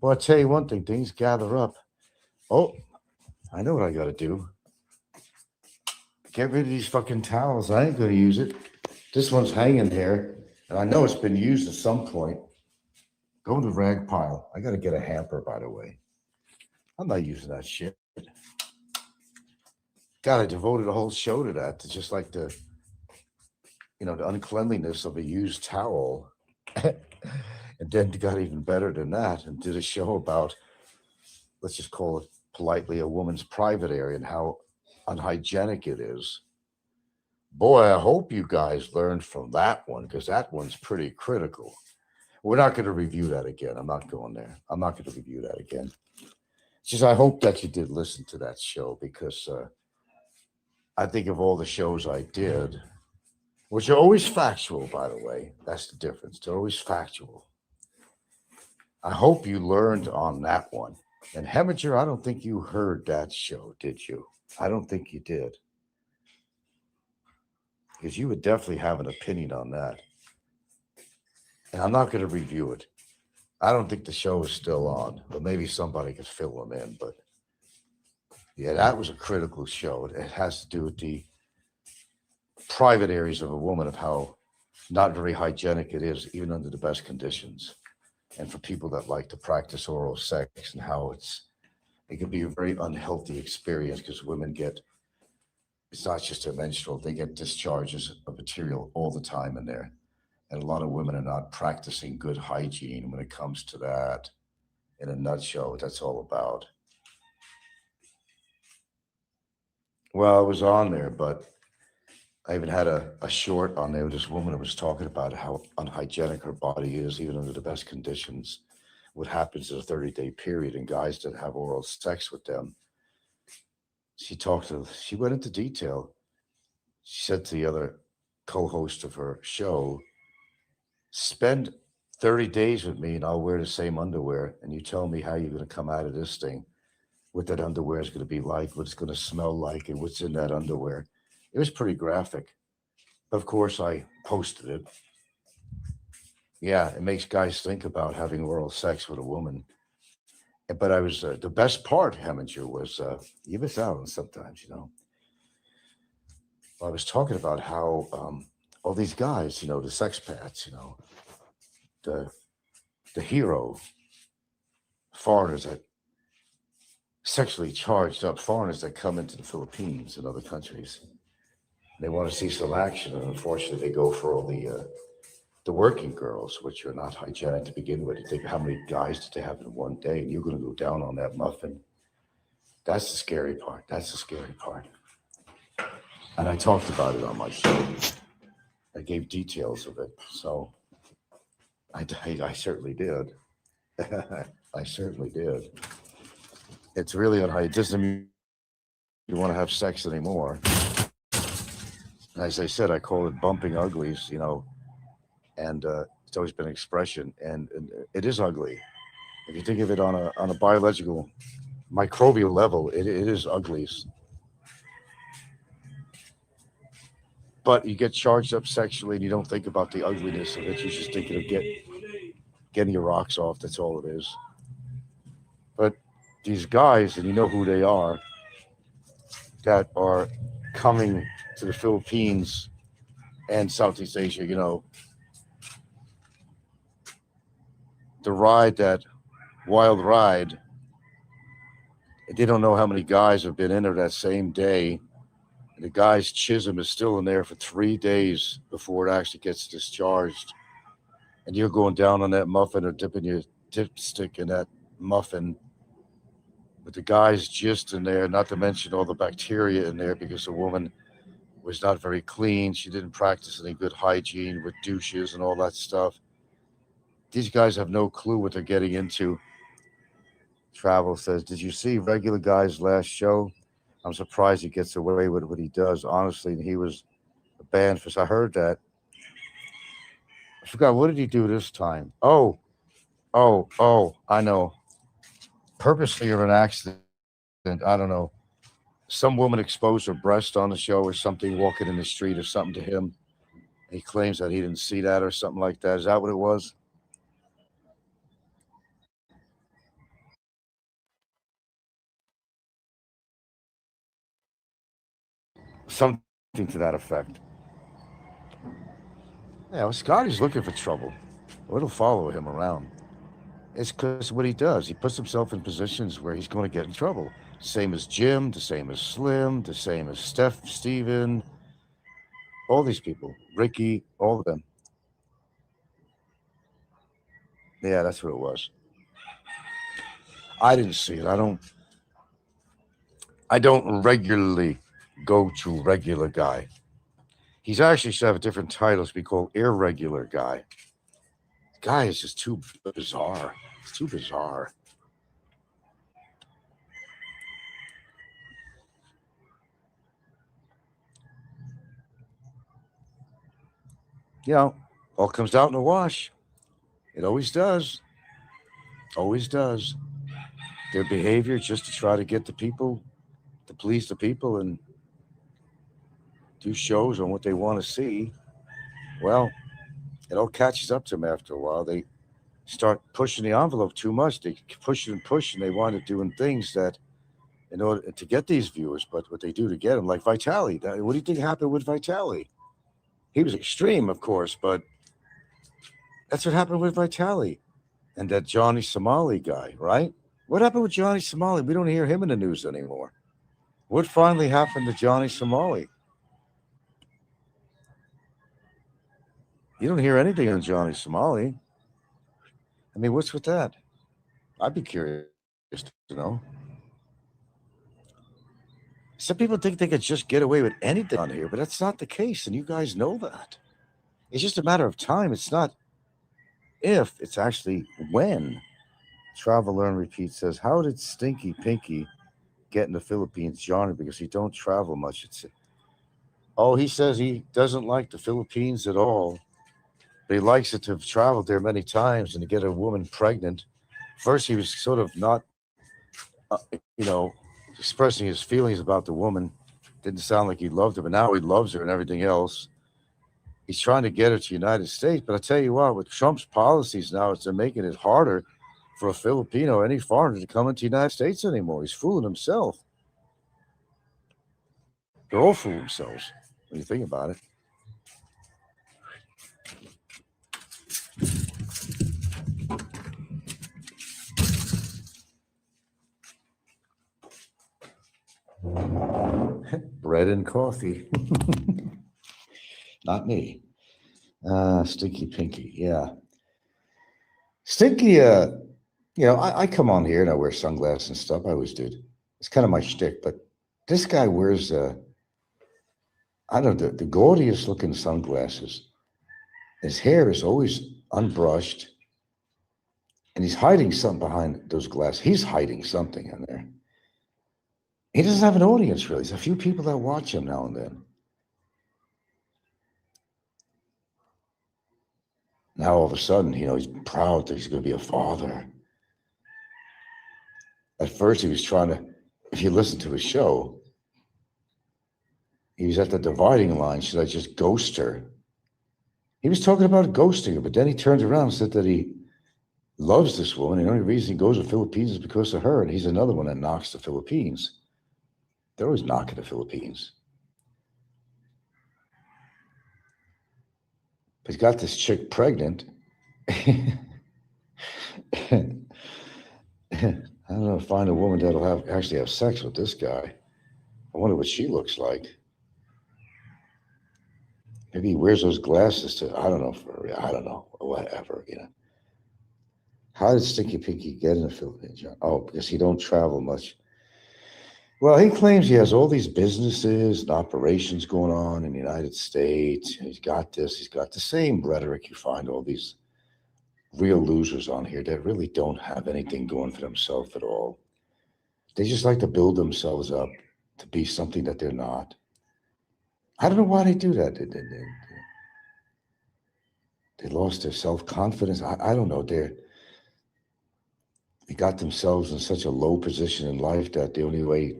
Well, I'll tell you one thing. Things gather up. Oh, I know what I got to do. Get rid of these fucking towels. I ain't going to use it. This one's hanging there, and I know it's been used at some point. Go in the rag pile. I got to get a hamper, by the way. I'm not using that shit. God, I devoted a whole show to that, to just like the uncleanliness of a used towel. And then got even better than that and did a show about, let's just call it politely, a woman's private area and how unhygienic it is. Boy, I hope you guys learned from that one, because that one's pretty critical. We're not going to review that again. I'm not going there. I'm not going to review that again. It's just I hope that you did listen to that show, because I think of all the shows I did, which are always factual, by the way. That's the difference. They're always factual. I hope you learned on that one. And Heminger, I don't think you heard that show, did you? I don't think you did. Because you would definitely have an opinion on that. And I'm not going to review it. I don't think the show is still on, but maybe somebody could fill them in. But yeah, that was a critical show. It has to do with the private areas of a woman, of how not very hygienic it is, even under the best conditions. And for people that like to practice oral sex, and how it can be a very unhealthy experience, because women it's not just a menstrual, they get discharges of material all the time in there. And a lot of women are not practicing good hygiene when it comes to that. In a nutshell, that's all about. Well, I was on there, but I even had a short on there with this woman who was talking about how unhygienic her body is, even under the best conditions. What happens in a 30-day period, and guys that have oral sex with them, She went into detail. She said to the other co-host of her show, spend 30 days with me and I'll wear the same underwear. And you tell me how you're going to come out of this thing, what that underwear is going to be like, what it's going to smell like, and what's in that underwear. It was pretty graphic. Of course, I posted it. Yeah, it makes guys think about having oral sex with a woman. But I was the best part, Heminger, was you miss out on sometimes, I was talking about how all these guys, the sex pats, the the hero foreigners that sexually charged up foreigners that come into the Philippines and other countries. They want to see some action, and unfortunately, they go for all the working girls, which are not hygienic to begin with. You think how many guys did they have in one day, and you're going to go down on that muffin. That's the scary part. That's the scary part. And I talked about it on my show. I gave details of it. So I certainly did. I certainly did. It's really unhygienic. It doesn't mean you want to have sex anymore. As I said, I call it bumping uglies, and it's always been an expression, and it is ugly. If you think of it on a biological, microbial level, it is uglies. But you get charged up sexually, and you don't think about the ugliness of it. You're just thinking of getting your rocks off. That's all it is. But these guys, and you know who they are, that are coming to the Philippines and Southeast Asia, the ride, that wild ride, they don't know how many guys have been in there that same day. And the guy's chism is still in there for 3 days before it actually gets discharged. And you're going down on that muffin or dipping your dipstick in that muffin with the guy's gist in there, not to mention all the bacteria in there because the woman was not very clean. She didn't practice any good hygiene with douches and all that stuff. These guys have no clue what they're getting into. Travel says, did you see regular guy's last show? I'm surprised he gets away with what he does. Honestly, he was banned for. I heard that. I forgot, what did he do this time? I know. Purposely or an accident, I don't know. Some woman exposed her breast on the show or something, walking in the street or something to him. He claims that he didn't see that or something like that. Is that what it was? Something to that effect. Yeah, well, Scotty's looking for trouble. Well, it'll follow him around. It's because what he does, he puts himself in positions where he's going to get in trouble. Same as Jim, the same as Slim, the same as Steven, all these people, Ricky, all of them. Yeah, that's what it was. I didn't see it. I don't regularly go to regular guy. He's actually should have a different title. It's be called irregular guy. Guy is just too bizarre. It's too bizarre. You know, all comes out in the wash. It always does. Always does. Their behavior just to try to get the people, to please the people and do shows on what they want to see. Well, it all catches up to them after a while. They start pushing the envelope too much. They push and push, and they wind up doing things that in order to get these viewers. But what they do to get them, like Vitali, what do you think happened with Vitali? He was extreme, of course, but that's what happened with Vitali and that Johnny Somali guy, right? What happened with Johnny Somali? We don't hear him in the news anymore. What finally happened to Johnny Somali? You don't hear anything on Johnny Somali. I mean, what's with that? I'd be curious to know. Some people think they could just get away with anything on here, but that's not the case, and you guys know that. It's just a matter of time. It's not if, it's actually when. Travel Learn Repeat says, how did Stinky Pinky get in the Philippines, Johnny, because he don't travel much. He says he doesn't like the Philippines at all. But he likes it to have traveled there many times and to get a woman pregnant. First, he was sort of not, uh, you know, expressing his feelings about the woman. Didn't sound like he loved her, but now he loves her and everything else. He's trying to get her to the United States. But I tell you what, with Trump's policies now, they're making it harder for a Filipino, any foreigner, to come into the United States anymore. He's fooling himself. They're all fooling themselves when you think about it. Bread and coffee. Not me. Stinky Pinky. Yeah. Stinky, I come on here and I wear sunglasses and stuff. I always did. It's kind of my shtick, but this guy wears, I don't know, the gaudiest looking sunglasses. His hair is always unbrushed, and he's hiding something behind those glasses. He's hiding something in there. He doesn't have an audience, really. There's a few people that watch him now and then. Now, all of a sudden, he's proud that he's going to be a father. At first, he was trying to, if you listen to his show, he was at the dividing line. Should I just ghost her? He was talking about ghosting her, but then he turned around and said that he loves this woman. And the only reason he goes to the Philippines is because of her. And he's another one that knocks the Philippines. They're always knocking the Philippines. But he's got this chick pregnant. I don't know, find a woman that'll actually have sex with this guy. I wonder what she looks like. Maybe he wears those glasses I don't know, whatever, How did Stinky Pinky get in the Philippines, John? Oh, because he don't travel much. Well, he claims he has all these businesses and operations going on in the United States. He's got this, he's got the same rhetoric you find all these real losers on here that really don't have anything going for themselves at all. They just like to build themselves up to be something that they're not. I don't know why they do that. They lost their self-confidence. I don't know. They got themselves in such a low position in life that the only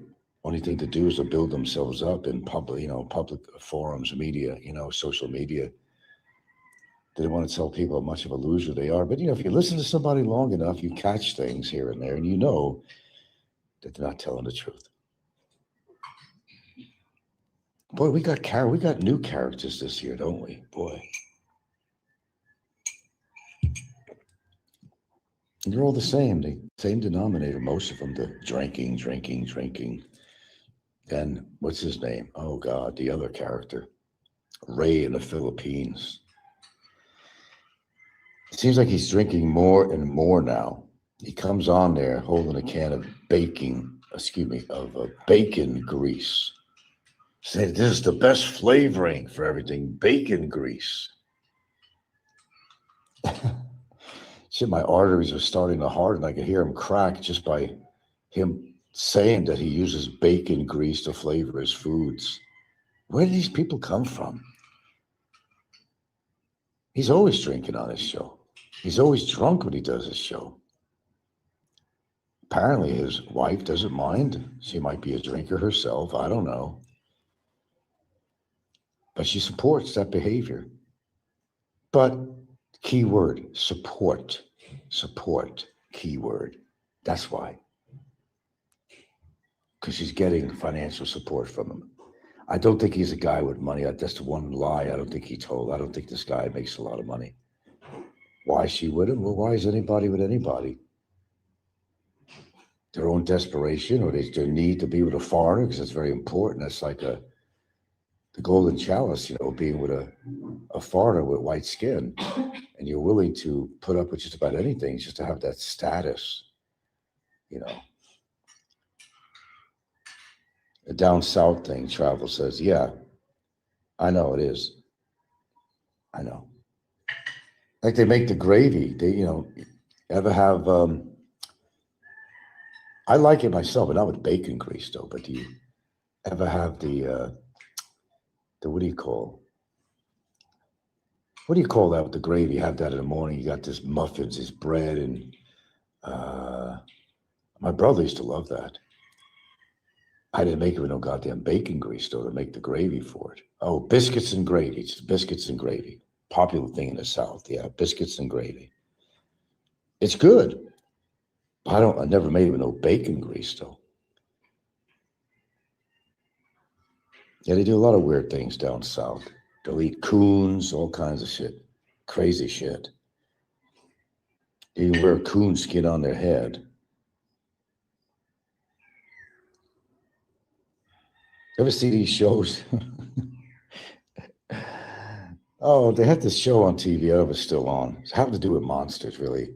thing to do is to build themselves up in public, public forums, media, social media. They don't want to tell people how much of a loser they are. But, if you listen to somebody long enough, you catch things here and there, and you know that they're not telling the truth. Boy, we got new characters this year, don't we? Boy. And they're all the same denominator, most of them, the drinking. And what's his name? Oh, God, the other character, Ray in the Philippines. It seems like he's drinking more and more now. He comes on there holding a can of bacon grease. Saying this is the best flavoring for everything, bacon grease. Shit, my arteries are starting to harden. I could hear him crack just by him saying that he uses bacon grease to flavor his foods. Where do these people come from? He's always drinking on his show. He's always drunk when he does his show. Apparently his wife doesn't mind. She might be a drinker herself. I don't know. But she supports that behavior. But key word, support, key word. That's why. Because she's getting financial support from him. I don't think he's a guy with money. That's the one lie I don't think he told. I don't think this guy makes a lot of money. Why is she with him? Well, why is anybody with anybody? Their own desperation or their need to be with a foreigner, because it's very important. That's like the golden chalice, being with a foreigner with white skin. And you're willing to put up with just about anything just to have that status, The down south thing, Travel says, yeah, I know it is. I know. Like they make the gravy. They, ever have I like it myself, but not with bacon grease though. But do you ever have the what do you call that with the gravy? You have that in the morning. You got this muffins, this bread, and uh, my brother used to love that. I didn't make it with no goddamn bacon grease though to make the gravy for it. Oh, biscuits and gravy. It's biscuits and gravy. Popular thing in the South. Yeah, biscuits and gravy. It's good. I never made it with no bacon grease though. Yeah, they do a lot of weird things down south. They'll eat coons, all kinds of shit. Crazy shit. They even wear a coon skin on their head. Ever see these shows? Oh, they had this show on TV. I don't know if it's still on. It's having to do with monsters, really.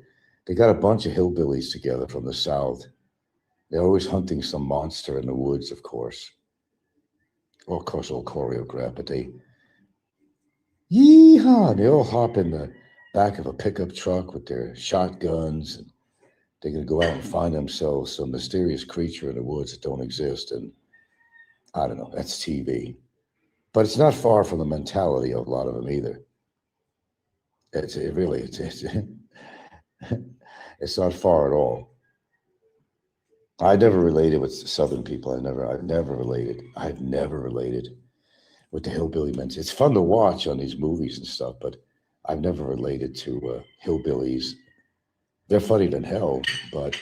They got a bunch of hillbillies together from the South. They're always hunting some monster in the woods, of course. Well, of course, all choreographed, but yeehaw! They all hop in the back of a pickup truck with their shotguns. And they're going to go out and find themselves some mysterious creature in the woods that don't exist. And I don't know, that's TV. But it's not far from the mentality of a lot of them either. It's not far at all. I never related with Southern people. I've never related. I've never related with the hillbilly men. It's fun to watch on these movies and stuff, but I've never related to hillbillies. They're funny than hell, but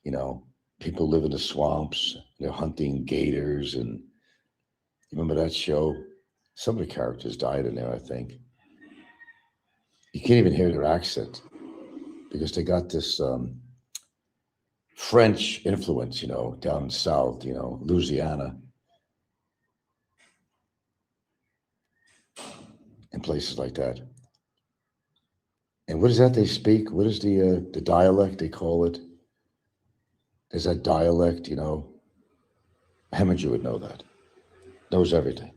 you know, people live in the swamps. They're hunting gators, and remember that show? Some of the characters died in there, I think. You can't even hear their accent because they got this French influence, down south, Louisiana and places like that. And what is that they speak? What is the dialect they call it? There's that dialect, Heminger would know that. Knows everything.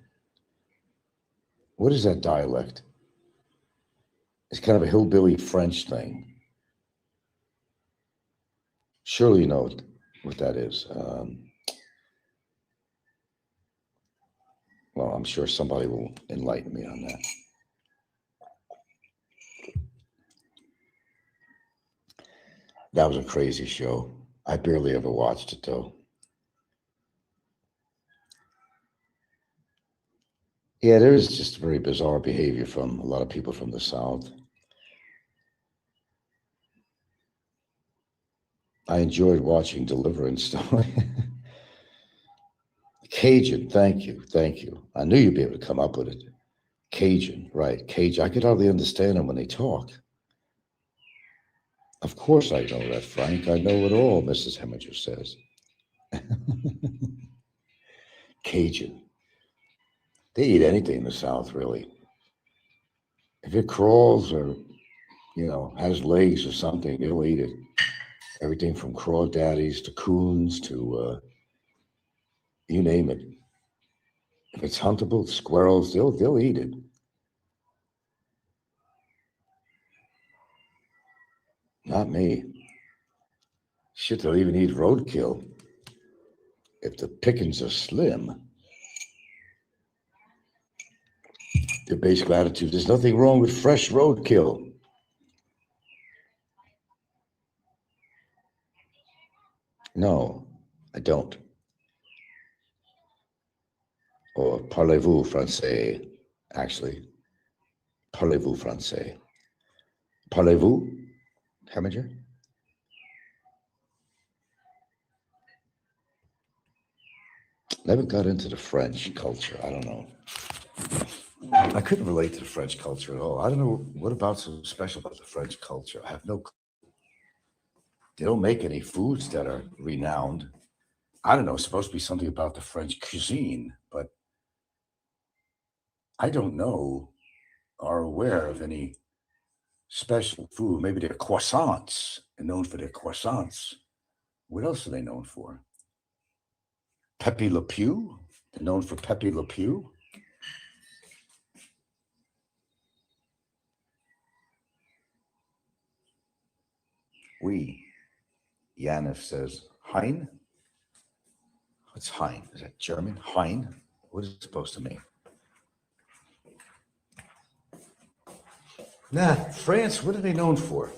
What is that dialect? It's kind of a hillbilly French thing. Surely you know what that is. Well, I'm sure somebody will enlighten me on that. That was a crazy show. I barely ever watched it though. Yeah, there is just very bizarre behavior from a lot of people from the South. I enjoyed watching Deliverance though. Cajun, thank you, thank you. I knew you'd be able to come up with it. Cajun, right? Cajun. I could hardly understand them when they talk. Of course I know that, Frank. I know it all, Mrs. Heminger says. Cajun. They eat anything in the South, really. If it crawls or, has legs or something, they'll eat it. Everything from crawdaddies to coons to you name it. If it's huntable, squirrels, they'll eat it. Not me. Shit, they'll even eat roadkill if the pickings are slim. Their basic attitude, there's nothing wrong with fresh roadkill. No, I don't. Or parlez-vous français, actually. Parlez-vous français? Parlez-vous, Heminger? Never got into the French culture. I don't know. I couldn't relate to the French culture at all. I don't know what about so special about the French culture. I have no clue. They don't make any foods that are renowned. I don't know. It's supposed to be something about the French cuisine, but I don't know or aware of any special food. Maybe their croissants are known for their croissants. What else are they known for? Pepe Le Pew? They're known for Pepe Le Pew. Oui. Yanis says, Hein? What's Hein? Is that German? Hein? What is it supposed to mean? Nah, France, what are they known for?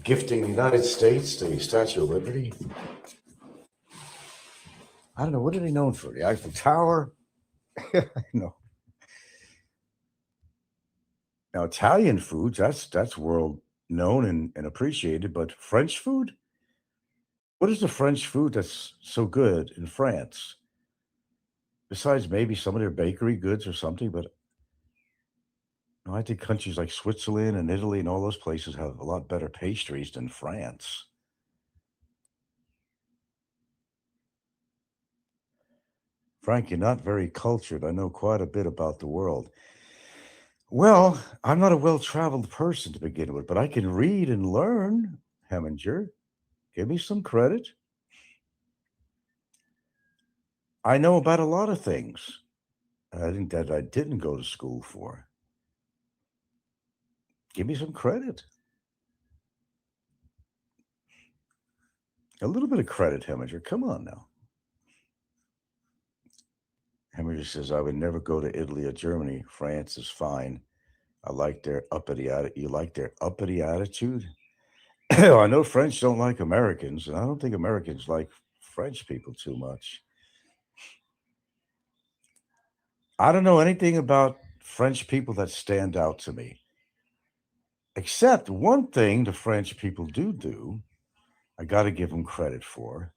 Gifting the United States the Statue of Liberty? I don't know. What are they known for? The Eiffel Tower? No. Now, Italian foods, that's world known and appreciated, but French food? What is the French food that's so good in France? Besides maybe some of their bakery goods or something, but no, I think countries like Switzerland and Italy and all those places have a lot better pastries than France. Frank, you're not very cultured. I know quite a bit about the world. Well, I'm not a well traveled person to begin with, but I can read and learn, Heminger. Give me some credit. I know about a lot of things. I think that I didn't go to school for. Give me some credit. A little bit of credit, Heminger. Come on now. Heminger says, I would never go to Italy or Germany. France is fine. I like their uppity attitude. You like their uppity attitude? I know French don't like Americans, and I don't think Americans like French people too much. I don't know anything about French people that stand out to me, except one thing the French people do. I got to give them credit for.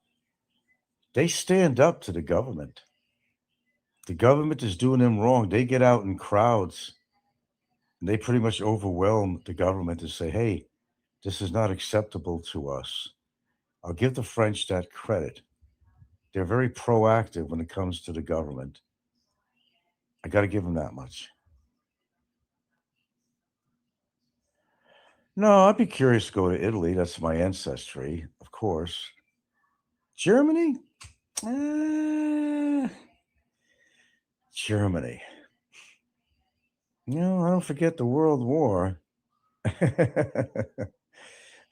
They stand up to the government. The government is doing them wrong. They get out in crowds and they pretty much overwhelm the government and say, hey, this is not acceptable to us. I'll give the French that credit. They're very proactive when it comes to the government. I got to give them that much. No, I'd be curious to go to Italy. That's my ancestry, of course. Germany? Eh, Germany. I don't forget the World War.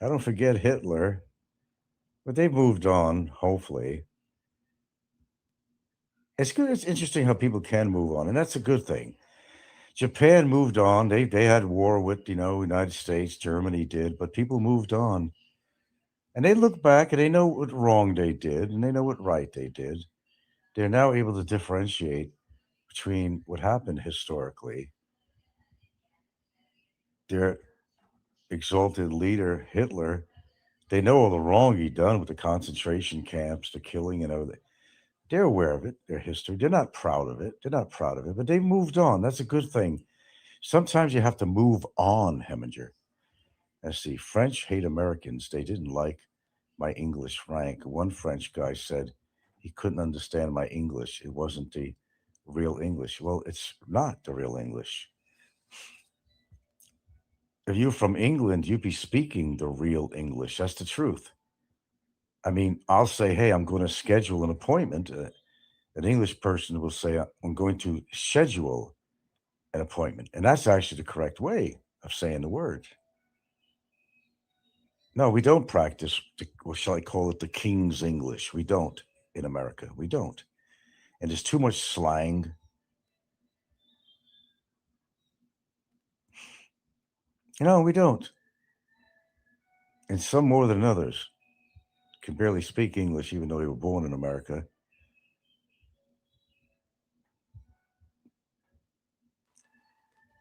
I don't forget Hitler, but they moved on, hopefully. It's good. It's interesting how people can move on, and that's a good thing. Japan moved on. They had war with, United States, Germany did, but people moved on. And they look back and they know what wrong they did and they know what right they did. They're now able to differentiate between what happened historically. Their exalted leader, Hitler, they know all the wrong he done with the concentration camps, the killing and everything. They're aware of it, their history. They're not proud of it. They're not proud of it, but they moved on. That's a good thing. Sometimes you have to move on, Heminger. As the French hate Americans, they didn't like my English rank. One French guy said he couldn't understand my English. It wasn't the real English. Well, it's not the real English. If you're from England, you'd be speaking the real English. That's the truth. I mean, I'll say, hey, I'm going to schedule an appointment. An English person will say, I'm going to schedule an appointment. And that's actually the correct way of saying the word. No, we don't practice, what shall I call it, the King's English. We don't in America. We don't. And there's too much slang. No, we don't. And some more than others can barely speak English, even though they were born in America.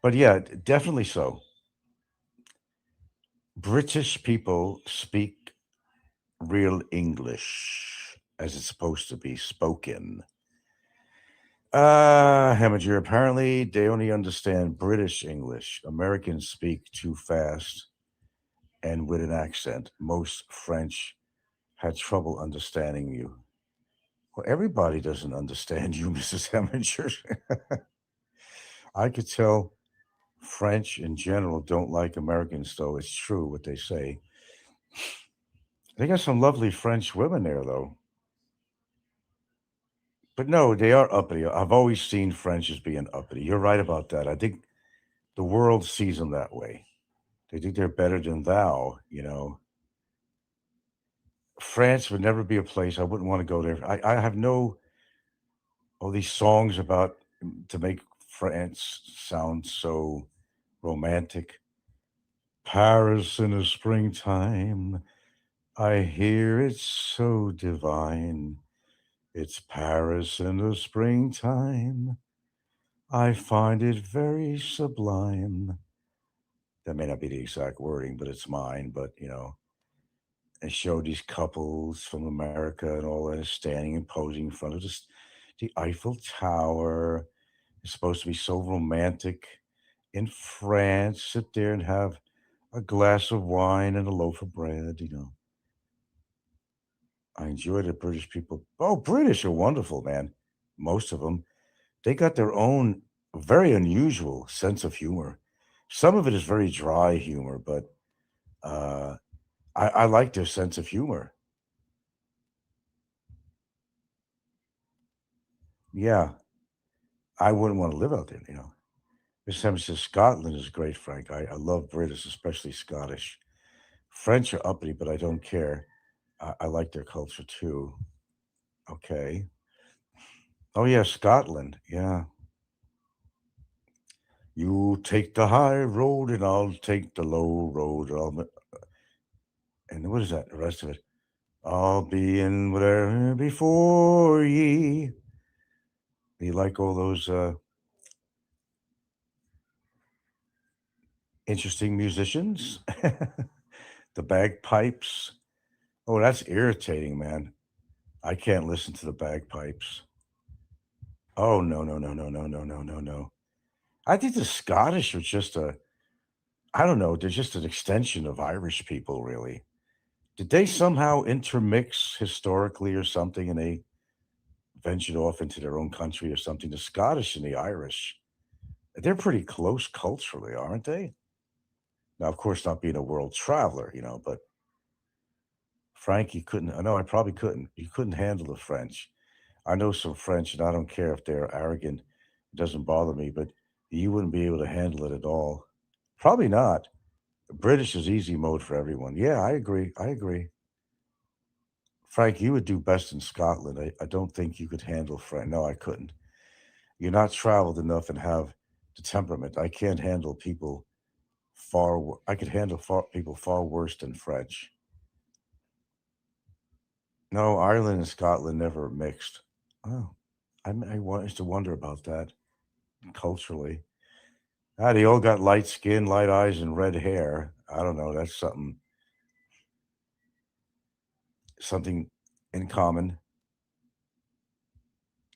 But yeah, definitely so. British people speak real English as it's supposed to be spoken. Heminger, apparently they only understand British English. Americans speak too fast and with an accent. Most French had trouble understanding you. Well, everybody doesn't understand you, Mrs. Heminger. I could tell French in general don't like Americans, though. It's true what they say. They got some lovely French women there, though. But no, they are uppity. I've always seen French as being uppity. You're right about that. I think the world sees them that way. They think they're better than thou. France would never be a place I wouldn't want to go there. I have no all these songs about to make France sound so romantic. Paris in the springtime, I hear it's so divine. It's Paris in the springtime. I find it very sublime. That may not be the exact wording, but it's mine. But it showed these couples from America and all that standing and posing in front of the Eiffel Tower. It's supposed to be so romantic in France. Sit there and have a glass of wine and a loaf of bread. I enjoy the British people. Oh, British are wonderful, man. Most of them. They got their own very unusual sense of humor. Some of it is very dry humor, but uh, I like their sense of humor. Yeah, I wouldn't want to live out there. Miss Hammond says Scotland is great, Frank. I love British, especially Scottish. French are uppity, but I don't care. I like their culture too. Okay. Oh, yeah, Scotland. Yeah. You take the high road and I'll take the low road. And what is that? The rest of it. I'll be in there before ye. You like all those interesting musicians? The bagpipes. Oh, that's irritating, man. I can't listen to the bagpipes. Oh, no, no, no, no, no, no, no, no, no. I think the Scottish are just I don't know, they're just an extension of Irish people, really. Did they somehow intermix historically or something and they ventured off into their own country or something? The Scottish and the Irish, they're pretty close culturally, aren't they? Now, of course, not being a world traveler, but Frank, you couldn't. I know I probably couldn't. You couldn't handle the French. I know some French, and I don't care if they're arrogant. It doesn't bother me, but you wouldn't be able to handle it at all. Probably not. British is easy mode for everyone. Yeah, I agree. I agree. Frank, you would do best in Scotland. I don't think you could handle French. No, I couldn't. You're not traveled enough and have the temperament. I can't handle people I could handle people far worse than French. No, Ireland and Scotland never mixed. Oh, used to wonder about that culturally. Ah, they all got light skin, light eyes, and red hair. I don't know. That's something in common.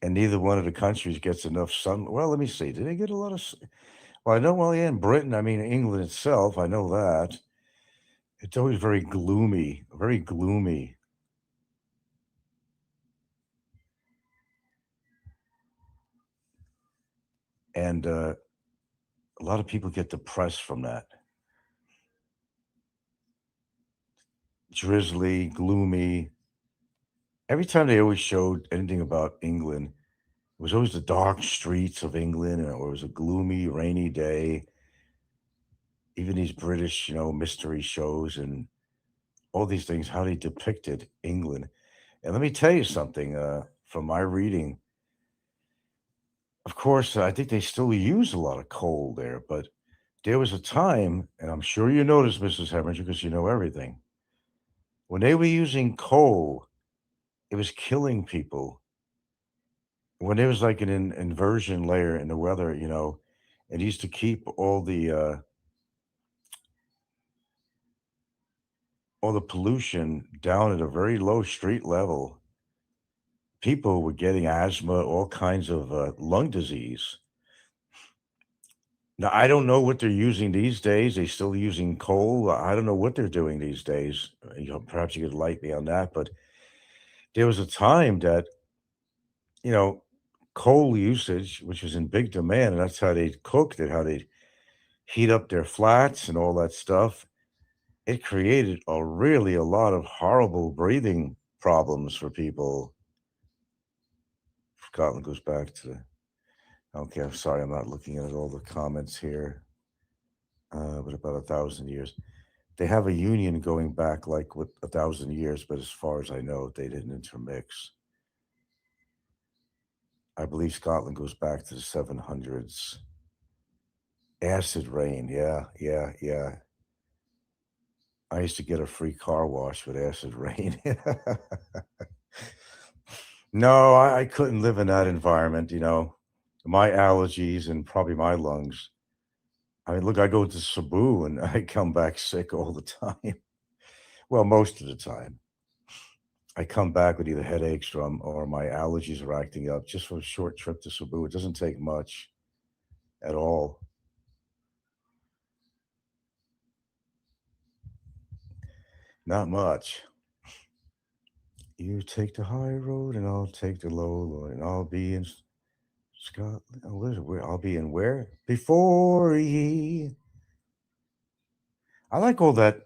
And neither one of the countries gets enough sun. Well, let me see. Do they get a lot of? Well, I know. Well, yeah, in Britain, I mean England itself. I know that it's always very gloomy, very gloomy, and a lot of people get depressed from that. Drizzly, gloomy. Every time they always showed anything about England, it was always the dark streets of England, or it was a gloomy, rainy day. Even these British, mystery shows and all these things, how they depicted England. And let me tell you something from my reading. Of course, I think they still use a lot of coal there, but there was a time, and I'm sure you noticed, Mrs. Hemringer, because you know everything. When they were using coal, it was killing people. When there was like an inversion layer in the weather, it used to keep all the pollution down at a very low street level. People were getting asthma, all kinds of lung disease. Now, I don't know what they're using these days. They still using coal. I don't know what they're doing these days. Perhaps you could light me on that. But there was a time that, you know, coal usage, which was in big demand, and that's how they cooked it, how they heat up their flats and all that stuff. It created a lot of horrible breathing problems for people. Scotland goes back to okay, I'm sorry, I'm not looking at all the comments here, but about 1,000 years. They have a union going back like with 1,000 years, but as far as I know, they didn't intermix. I believe Scotland goes back to the 700s. Acid rain, yeah, yeah, yeah. I used to get a free car wash with acid rain. No, I couldn't live in that environment, you know. My allergies and probably my lungs. I mean, look, I go to Cebu and I come back sick all the time. Well, most of the time. I come back with either headaches from or my allergies are acting up just for a short trip to Cebu. It doesn't take much at all. Not much. You take the high road and I'll take the low road and I'll be in Scotland. Oh, what is it? Where I'll be in where? Before ye. I like all that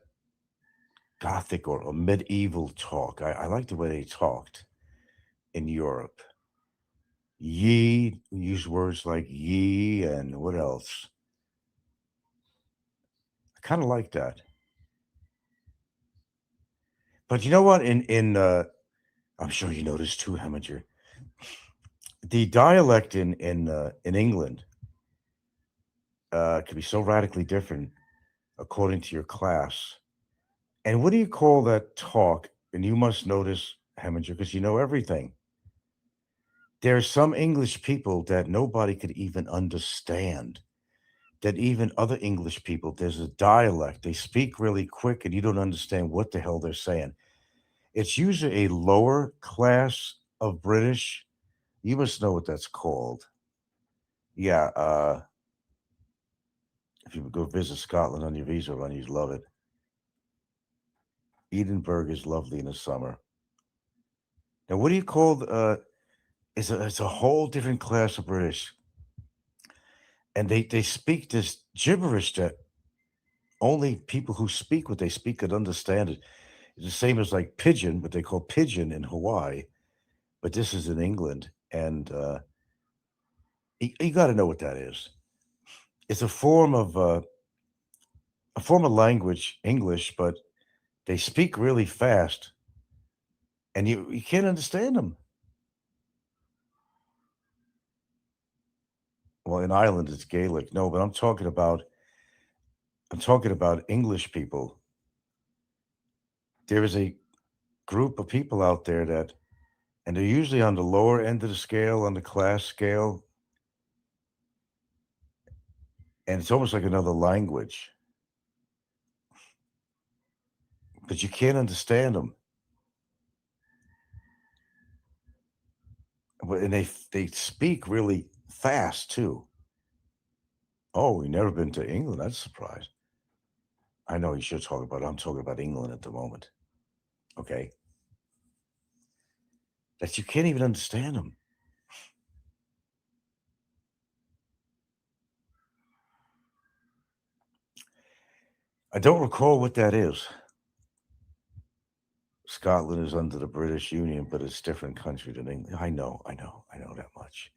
gothic or medieval talk. I like the way they talked in Europe. Ye, use words like ye and what else? I kind of like that. But you know what? I'm sure you noticed too, Heminger. The dialect in England can be so radically different according to your class. And what do you call that talk? And you must notice, Heminger, because you know everything. There are some English people that nobody could even understand. That even other English people, there's a dialect. They speak really quick, and you don't understand what the hell they're saying. It's usually a lower class of British. You must know what that's called. Yeah, if you go visit Scotland on your visa run, you'd love it. Edinburgh is lovely in the summer. Now, what do you call? It's a whole different class of British, and they speak this gibberish that only people who speak what they speak could understand it. It's the same as like pigeon, what they call pigeon in Hawaii, but this is in England, and you got to know what that is. It's a form of language, English, but they speak really fast, and you can't understand them. Well, in Ireland, it's Gaelic. No, but I'm talking about English people. There is a group of people out there that, and they're usually on the lower end of the scale, on the class scale, and it's almost like another language, but you can't understand them. And they speak really fast too. Oh, you never been to England? That's a surprise. I know you should talk about it. I'm talking about England at the moment. Okay, that you can't even understand them. I don't recall what that is. Scotland is under the British Union, but it's a different country than England. I know that much.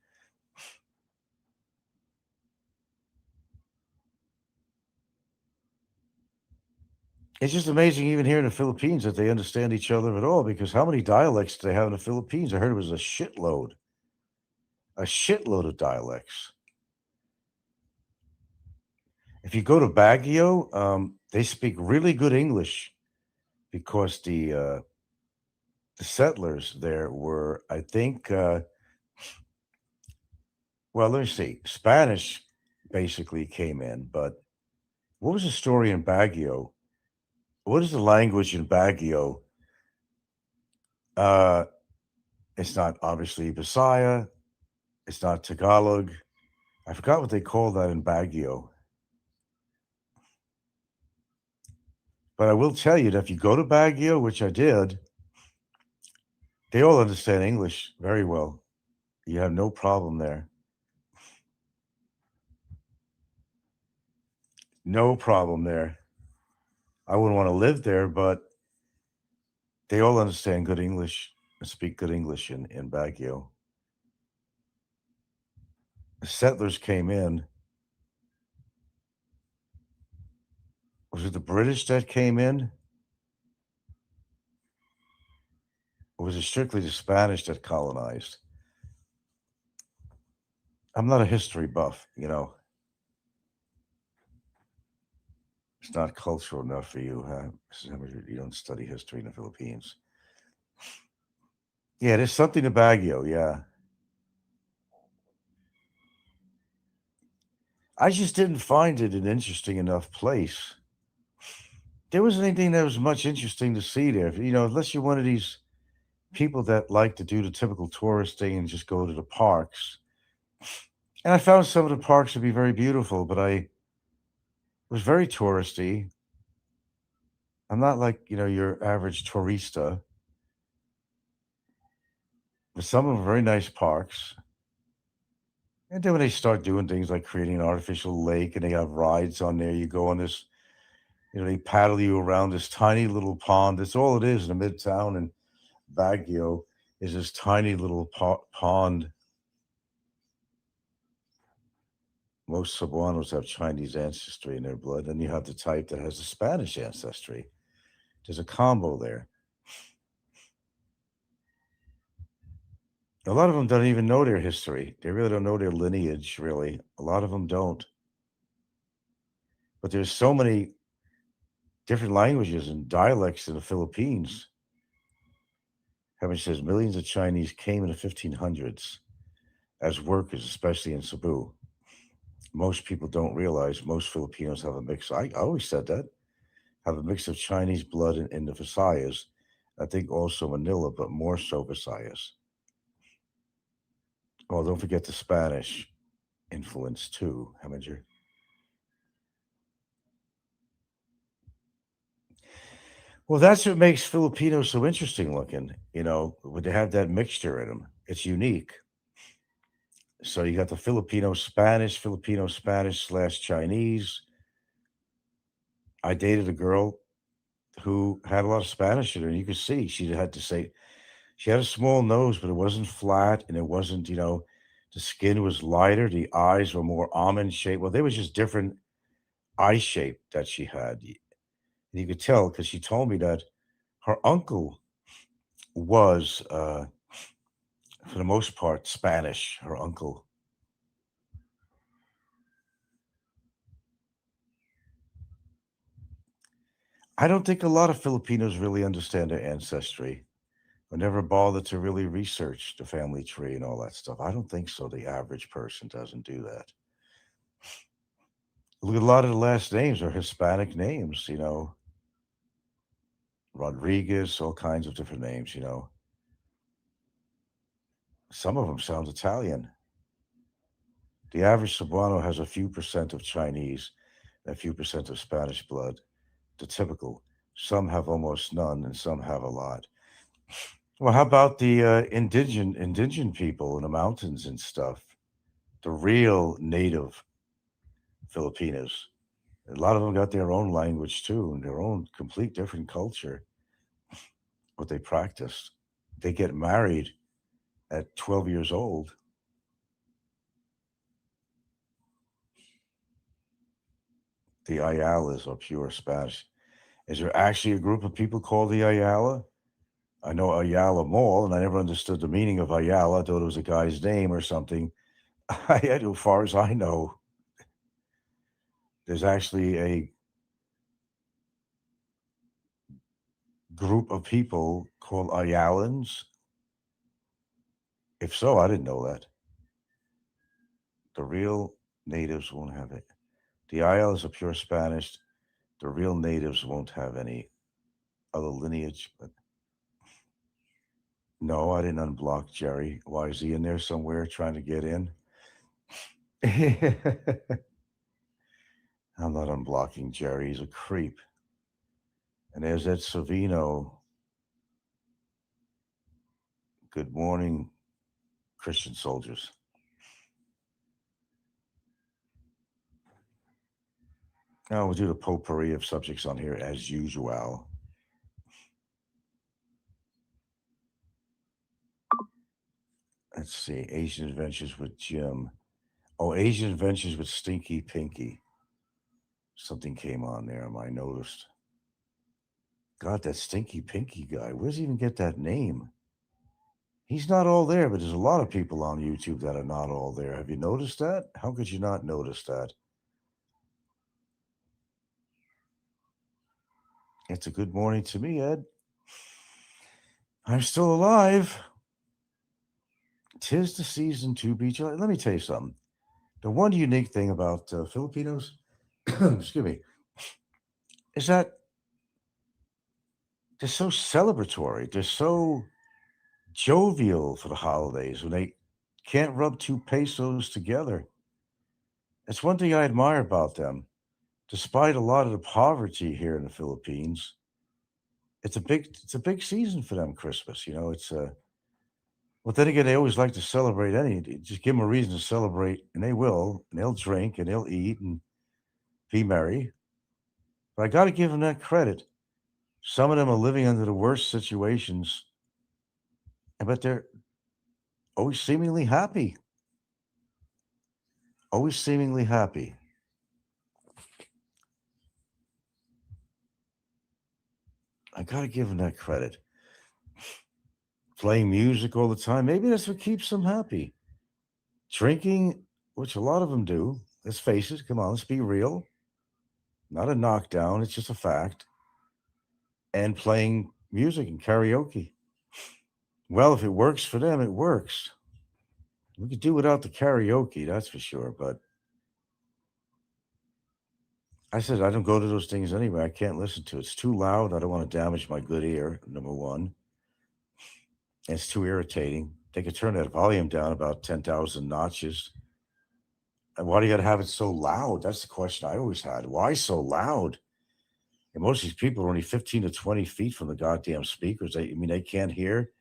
It's just amazing, even here in the Philippines, that they understand each other at all. Because how many dialects do they have in the Philippines? I heard it was a shitload of dialects. If you go to Baguio, they speak really good English because the settlers there were, I think, well, let me see, Spanish basically came in, but what was the story in Baguio? What is the language in Baguio? Uh, it's not obviously Bisaya. It's not Tagalog. I forgot what they call that in Baguio. But I will tell you that if you go to Baguio, which I did, they all understand English very well. You have no problem there. No problem there. I wouldn't want to live there, but they all understand good English and speak good English in Baguio. The settlers came in. Was it the British that came in? Or was it strictly the Spanish that colonized? I'm not a history buff, you know. It's not cultural enough for you, huh? Mrs. Hemmer, you don't study history in the Philippines. Yeah, there's something to Baguio, yeah. I just didn't find it an interesting enough place. There wasn't anything that was much interesting to see there. You know, unless you're one of these people that like to do the typical tourist thing and just go to the parks. And I found some of the parks to be very beautiful, but I was very touristy. I'm not like, you know, your average tourista, but some of them are very nice parks. And then when they start doing things like creating an artificial lake and they have rides on there, you go on this, you know, they paddle you around this tiny little pond. That's all it is in the midtown in Baguio is this tiny little pond. Most Cebuanos have Chinese ancestry in their blood. Then you have the type that has a Spanish ancestry. There's a combo there. A lot of them don't even know their history. They really don't know their lineage, really. A lot of them don't. But there's so many different languages and dialects in the Philippines. Heaven says millions of Chinese came in the 1500s as workers, especially in Cebu. Most people don't realize most Filipinos have a mix. I always said that have a mix of Chinese blood in the Visayas. I think also Manila, but more so Visayas. Oh, don't forget the Spanish influence too, Heminger. Well, that's what makes Filipinos so interesting looking. You know, when they have that mixture in them, it's unique. So you got the Filipino Spanish slash Chinese. I dated a girl who had a lot of Spanish in her. And you could see she had to say she had a small nose, but it wasn't flat and it wasn't, you know, the skin was lighter, the eyes were more almond shaped. Well, they were just different eye shape that she had. You could tell because she told me that her uncle was, for the most part, Spanish. Her uncle. I don't think a lot of Filipinos really understand their ancestry or never bother to really research the family tree and all that stuff. I don't think so. The average person doesn't do that. Look, a lot of the last names are Hispanic names, you know, Rodriguez, all kinds of different names, you know. Some of them sound Italian. The average Cebuano has a few percent of Chinese and a few percent of Spanish blood. The typical. Some have almost none, and some have a lot. Well, how about the indigenous people in the mountains and stuff? The real native Filipinos. A lot of them got their own language too, and their own complete different culture. What they practice. They get married at 12 years old. The Ayalas are pure Spanish. Is there actually a group of people called the Ayala? I know Ayala Mall, and I never understood the meaning of Ayala. I thought it was a guy's name or something. As far as I know, there's actually a group of people called Ayalans. If so, I didn't know that. The real natives won't have it. The Ayalas are pure Spanish. The real natives won't have any other lineage. But no, I didn't unblock Jerry. Why is he in there somewhere trying to get in? I'm not unblocking Jerry. He's a creep. And there's Ed Savino. Good morning, Christian soldiers. Now we'll do the potpourri of subjects on here as usual. Let's see. Asian Adventures with Jim. Oh, Asian Adventures with Stinky Pinky. Something came on there, I noticed. God, that Stinky Pinky guy. Where's he even get that name? He's not all there, but there's a lot of people on YouTube that are not all there. Have you noticed that? How could you not notice that? It's a good morning to me, Ed. I'm still alive. 'Tis the season to be joyous. Let me tell you something. The one unique thing about Filipinos, excuse me, is that they're so celebratory. They're so jovial for the holidays when they can't rub two pesos together. That's one thing I admire about them. Despite a lot of the poverty here in the Philippines, it's a big season for them. Christmas, it's a well. Then again, they always like to celebrate. Just give them a reason to celebrate, and they will, and they'll drink and they'll eat and be merry. But I got to give them that credit. Some of them are living under the worst situations, but they're always seemingly happy. Always seemingly happy. I got to give them that credit. Playing music all the time, maybe that's what keeps them happy. Drinking, which a lot of them do. Let's face it. Come on, let's be real. Not a knockdown. It's just a fact. And playing music and karaoke. Well, if it works for them, it works. We could do without the karaoke, that's for sure. But I said I don't go to those things anyway. I can't listen to it. It's too loud. I don't want to damage my good ear, number one. And it's too irritating. They could turn that volume down about 10,000 notches. And why do you got to have it so loud? That's the question I always had. Why so loud? And most of these people are only 15 to 20 feet from the goddamn speakers. They can't hear.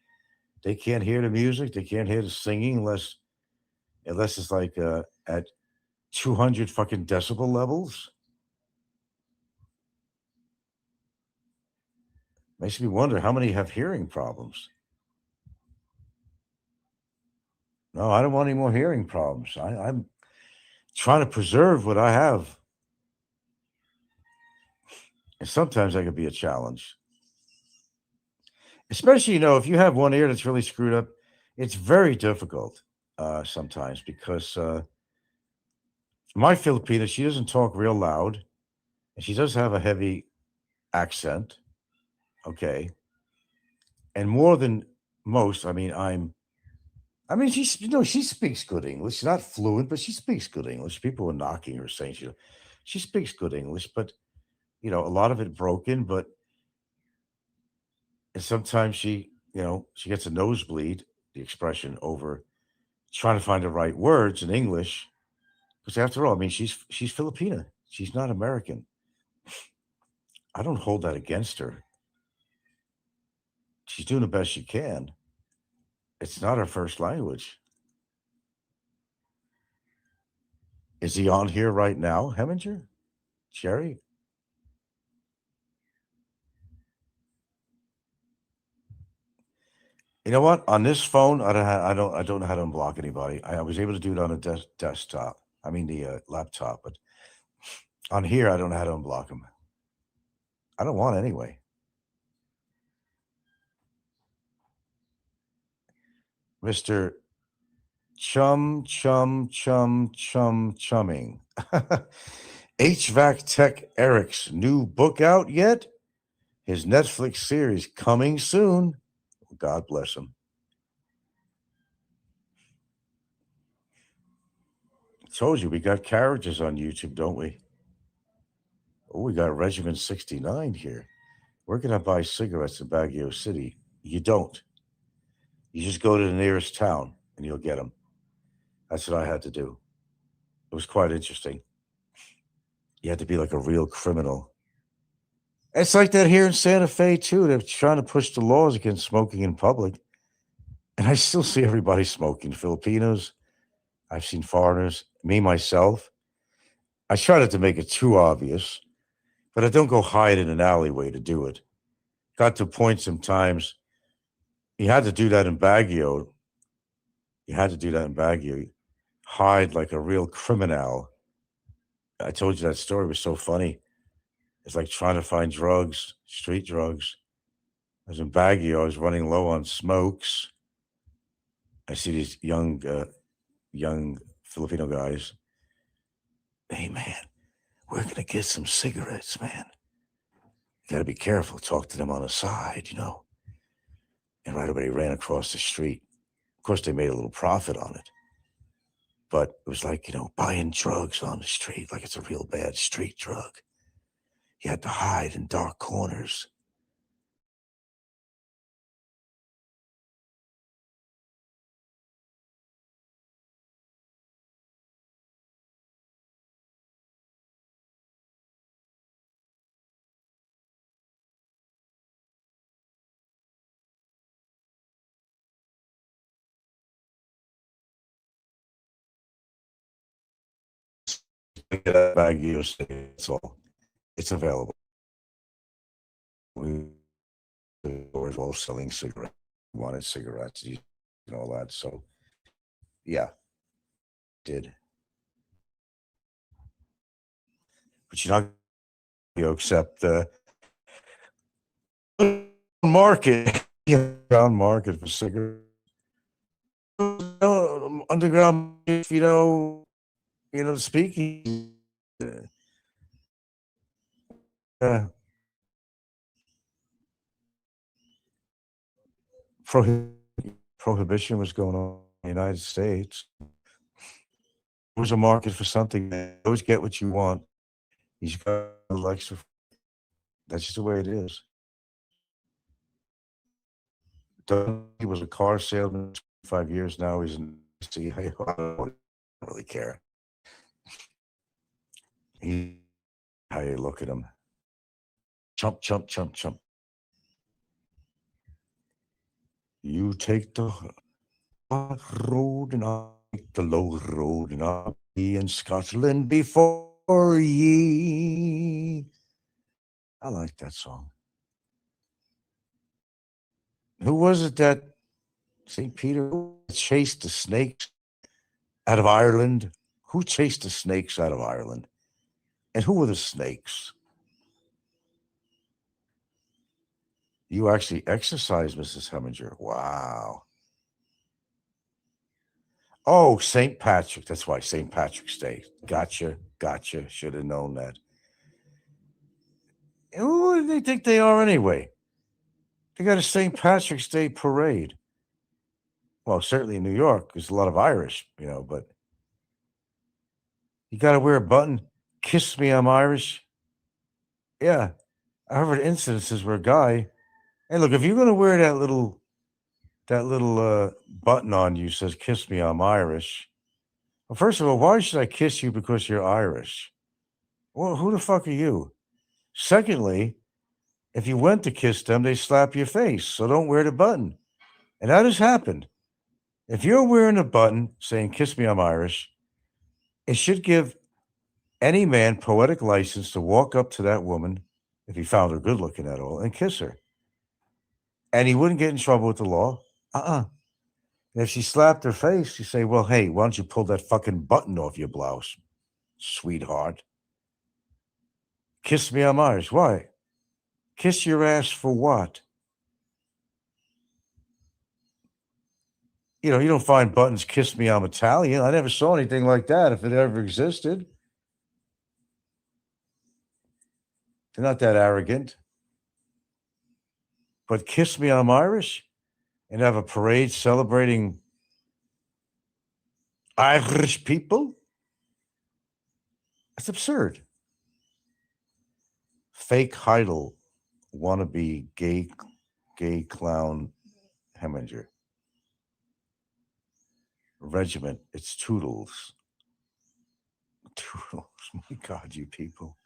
They can't hear the music. They can't hear the singing unless it's like at 200 fucking decibel levels. Makes me wonder how many have hearing problems. No, I don't want any more hearing problems. I'm trying to preserve what I have. And sometimes that could be a challenge. Especially, if you have one ear that's really screwed up, it's very difficult sometimes because my Filipina, she doesn't talk real loud and she does have a heavy accent. Okay. And more than most, she speaks good English. She's not fluent, but she speaks good English. People were knocking her saying she speaks good English, but a lot of it broken. But and sometimes she gets a nosebleed. The expression over trying to find the right words in English, because after all, she's Filipina. She's not American. I don't hold that against her. She's doing the best she can. It's not her first language. Is he on here right now, Heminger? Jerry? You know what? On this phone, I don't know how to unblock anybody. I was able to do it on a desktop. The laptop, but on here, I don't know how to unblock them. I don't want anyway. Mister chumming. HVAC Tech Eric's new book out yet? His Netflix series coming soon. God bless him. Told you we got characters on YouTube, don't we? Oh, we got Regiment 69 here. Where can I buy cigarettes in Baguio City? You don't. You just go to the nearest town and you'll get them. That's what I had to do. It was quite interesting. You had to be like a real criminal. It's like that here in Santa Fe, too. They're trying to push the laws against smoking in public. And I still see everybody smoking. Filipinos, I've seen foreigners, me, myself. I try not to make it too obvious, but I don't go hide in an alleyway to do it. Got to a point sometimes, you had to do that in Baguio. You had to do that in Baguio. Hide like a real criminal I told you that story was so funny. It's like trying to find drugs, street drugs. I was in Baguio. I was running low on smokes. I see these young Filipino guys. Hey man, we're gonna get some cigarettes, man. You gotta be careful. Talk to them on the side. And right away, they ran across the street. Of course, they made a little profit on it, but it was like buying drugs on the street, like it's a real bad street drug. You had to hide in dark corners. Get a Baguio State. That's all. It's available. We were all selling cigarettes. Wanted cigarettes, and all that. So yeah, did. But you're not accept market underground market for cigarettes. Underground, speaking. Uh, prohibition was going on in the United States. There was a market for something. You always get what you want. He's got extra. That's just the way it is. He was a car salesman 5 years now. He's in see. I don't really care. How you look at him. Chump, chump, chump, chump. You take the road and I take the low road, and I'll be in Scotland before ye. I like that song. Who was it that St. Peter chased the snakes out of Ireland? Who chased the snakes out of Ireland? And who were the snakes? You actually exercise, Mrs. Heminger. Wow. Oh, St. Patrick. That's why St. Patrick's Day. Gotcha. Should have known that. Who do they think they are anyway? They got a St. Patrick's Day parade. Well, certainly in New York, there's a lot of Irish, but you got to wear a button. Kiss me, I'm Irish. Yeah. I heard instances where a guy, hey, look, if you're going to wear that little button on you says, kiss me, I'm Irish. Well, first of all, why should I kiss you because you're Irish? Well, who the fuck are you? Secondly, if you went to kiss them, they slap your face. So don't wear the button. And that has happened. If you're wearing a button saying, kiss me, I'm Irish, it should give any man poetic license to walk up to that woman, if he found her good looking at all, and kiss her. And he wouldn't get in trouble with the law. And if she slapped her face, you say, well, hey, why don't you pull that fucking button off your blouse, sweetheart? Kiss me, I'm Irish. Why? Kiss your ass for what? You don't find buttons, kiss me, I'm Italian. I never saw anything like that if it ever existed. They're not that arrogant. But kiss me, I'm Irish, and have a parade celebrating Irish people? That's absurd. Fake Heidel, wannabe gay clown Heminger. Regiment, it's Toodles. Toodles, my God, you people.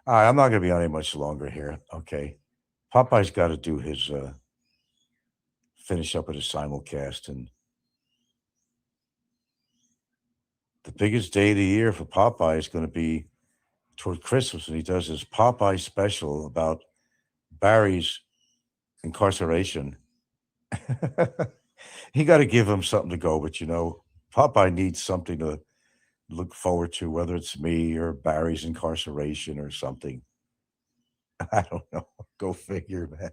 All right, I'm not going to be on any much longer here. Okay. Popeye's got to do his, finish up with his simulcast. And the biggest day of the year for Popeye is going to be toward Christmas when he does his Popeye special about Barry's incarceration. He got to give him something to go, but Popeye needs something to look forward to, whether it's me or Barry's incarceration or something. I don't know. Go figure, man.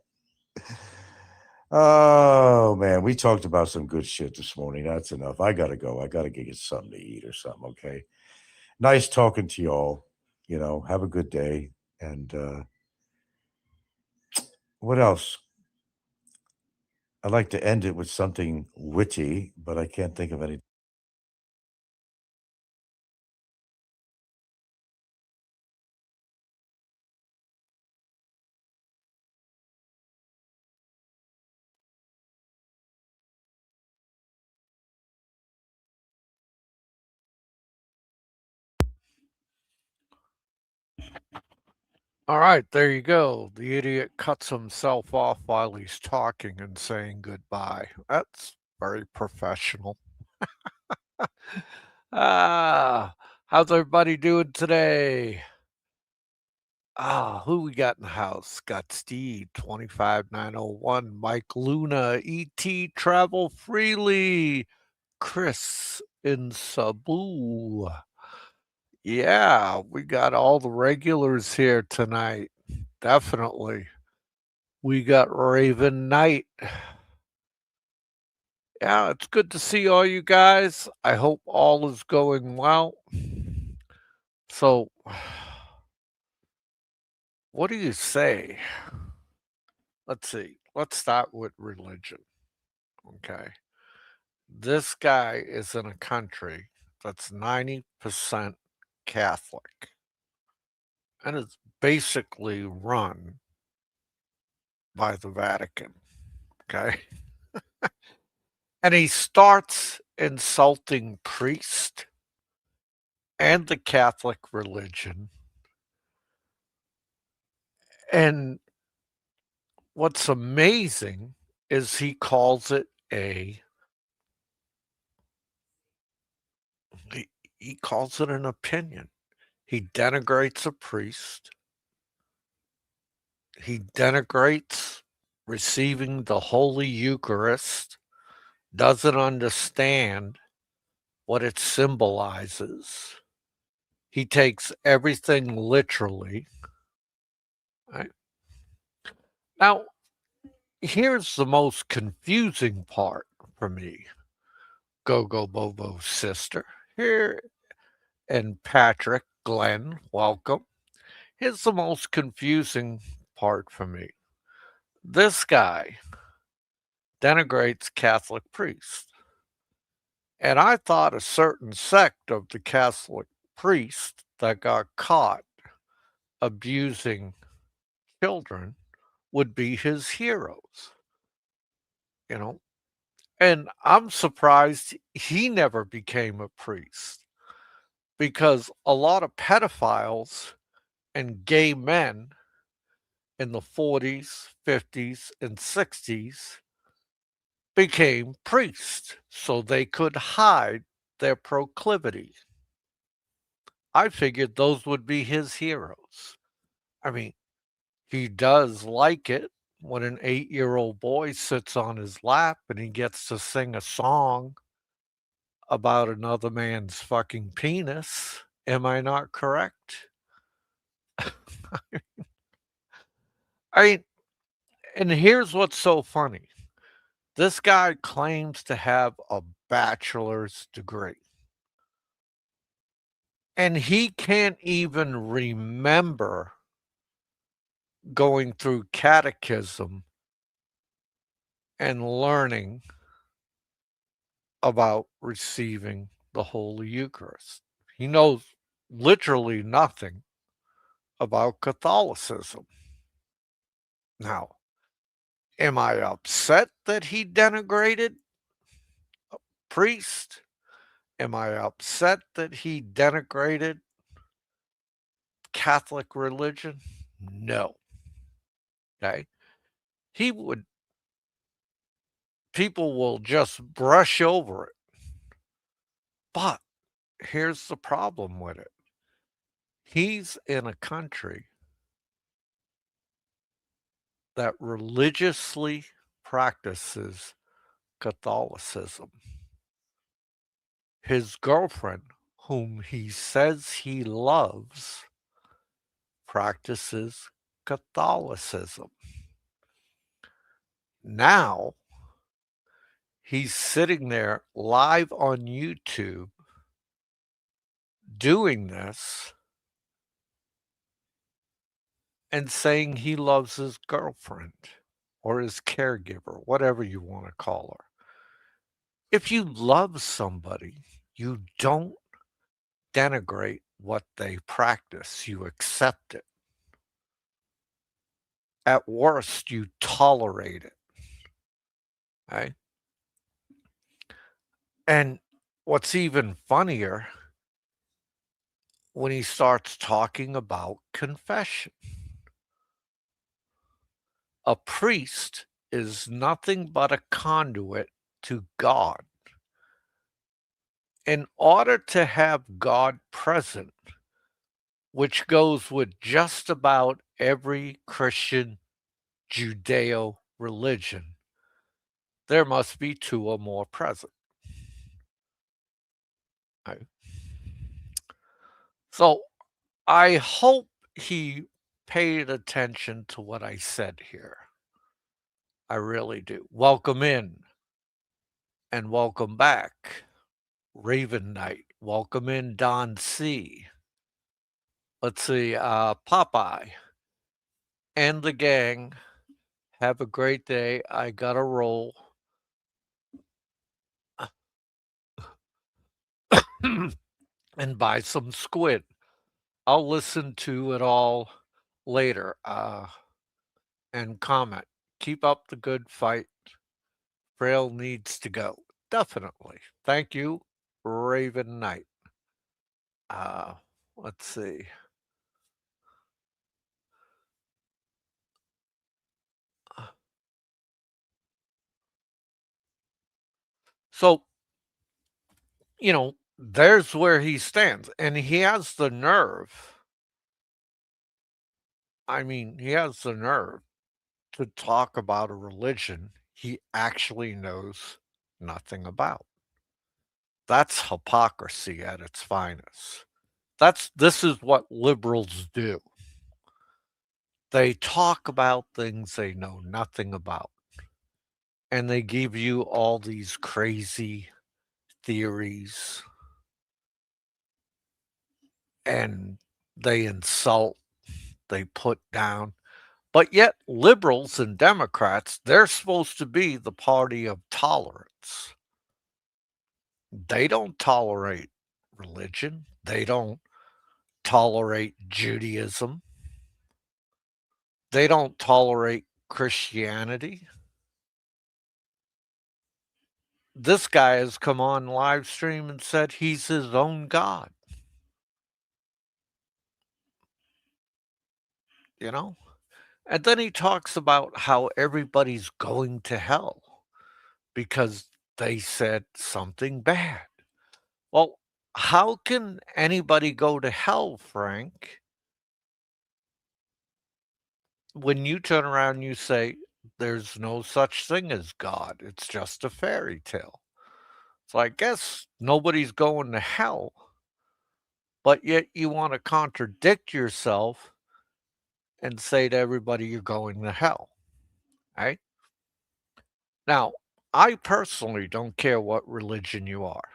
Oh man, we talked about some good shit this morning. That's enough. I gotta go. I gotta get something to eat or something. Okay. Nice talking to y'all. Have a good day. And what else? I'd like to end it with something witty, but I can't think of any. All right, there you go. The idiot cuts himself off while he's talking and saying goodbye. That's very professional. Ah, how's everybody doing today? Who we got in the house? Got Steve, 25901, Mike Luna, ET Travel Freely, Chris in Sabu. Yeah, we got all the regulars here tonight. Definitely. We got Raven Knight. Yeah, it's good to see all you guys. I hope all is going well. So, what do you say? Let's see. Let's start with religion. Okay. This guy is in a country that's 90% Catholic and is basically run by the Vatican. Okay. And he starts insulting priests and the Catholic religion. And what's amazing is he calls it he, he calls it an opinion. He denigrates a priest. He denigrates receiving the Holy Eucharist, doesn't understand what it symbolizes. He takes everything literally. Right? Now, here's the most confusing part for me. Go Bobo's sister here, and Patrick, Glenn, welcome. Here's the most confusing part for me. This guy denigrates Catholic priests. And I thought a certain sect of the Catholic priest that got caught abusing children would be his heroes, you know? And I'm surprised he never became a priest because a lot of pedophiles and gay men in the 40s, 50s, and 60s became priests so they could hide their proclivity. I figured those would be his heroes. I mean, he does like it when an 8-year-old boy sits on his lap and he gets to sing a song about another man's fucking penis. Am I not correct? I mean, and here's what's so funny. This guy claims to have a bachelor's degree, and he can't even remember going through catechism and learning about receiving the Holy Eucharist. He knows literally nothing about Catholicism. Now, am I upset that he denigrated priest? Am I upset that he denigrated Catholic religion? No. Okay. He would, people will just brush over it. But here's the problem with it. He's in a country that religiously practices Catholicism. His girlfriend, whom he says he loves, practices Catholicism. Now he's sitting there live on YouTube doing this and saying he loves his girlfriend or his caregiver, whatever you want to call her. If you love somebody, you don't denigrate what they practice, you accept it. At worst, you tolerate it. Right? And what's even funnier, when he starts talking about confession. A priest is nothing but a conduit to God. In order to have God present, which goes with just about every Christian Judeo religion, there must be two or more present. Right? So I hope he paid attention to what I said here. I really do. Welcome in and welcome back, Raven Knight. Welcome in, Don C. Let's see, Popeye and the gang. Have a great day. I gotta roll. And buy some squid. I'll listen to it all later and comment. Keep up the good fight. Frail needs to go. Definitely. Thank you, Raven Knight. Uh, let's see. So, there's where he stands. And he has the nerve. I mean, he has the nerve to talk about a religion he actually knows nothing about. That's hypocrisy at its finest. This is what liberals do. They talk about things they know nothing about. And they give you all these crazy theories and they insult, they put down. But yet, liberals and Democrats, they're supposed to be the party of tolerance. They don't tolerate religion, they don't tolerate Judaism, they don't tolerate Christianity. This guy has come on live stream and said he's his own God. You know? And then he talks about how everybody's going to hell because they said something bad. Well, how can anybody go to hell, Frank, when you turn around and you say there's no such thing as God? It's just a fairy tale. So I guess nobody's going to hell, but yet you want to contradict yourself and say to everybody you're going to hell, right? Now, I personally don't care what religion you are,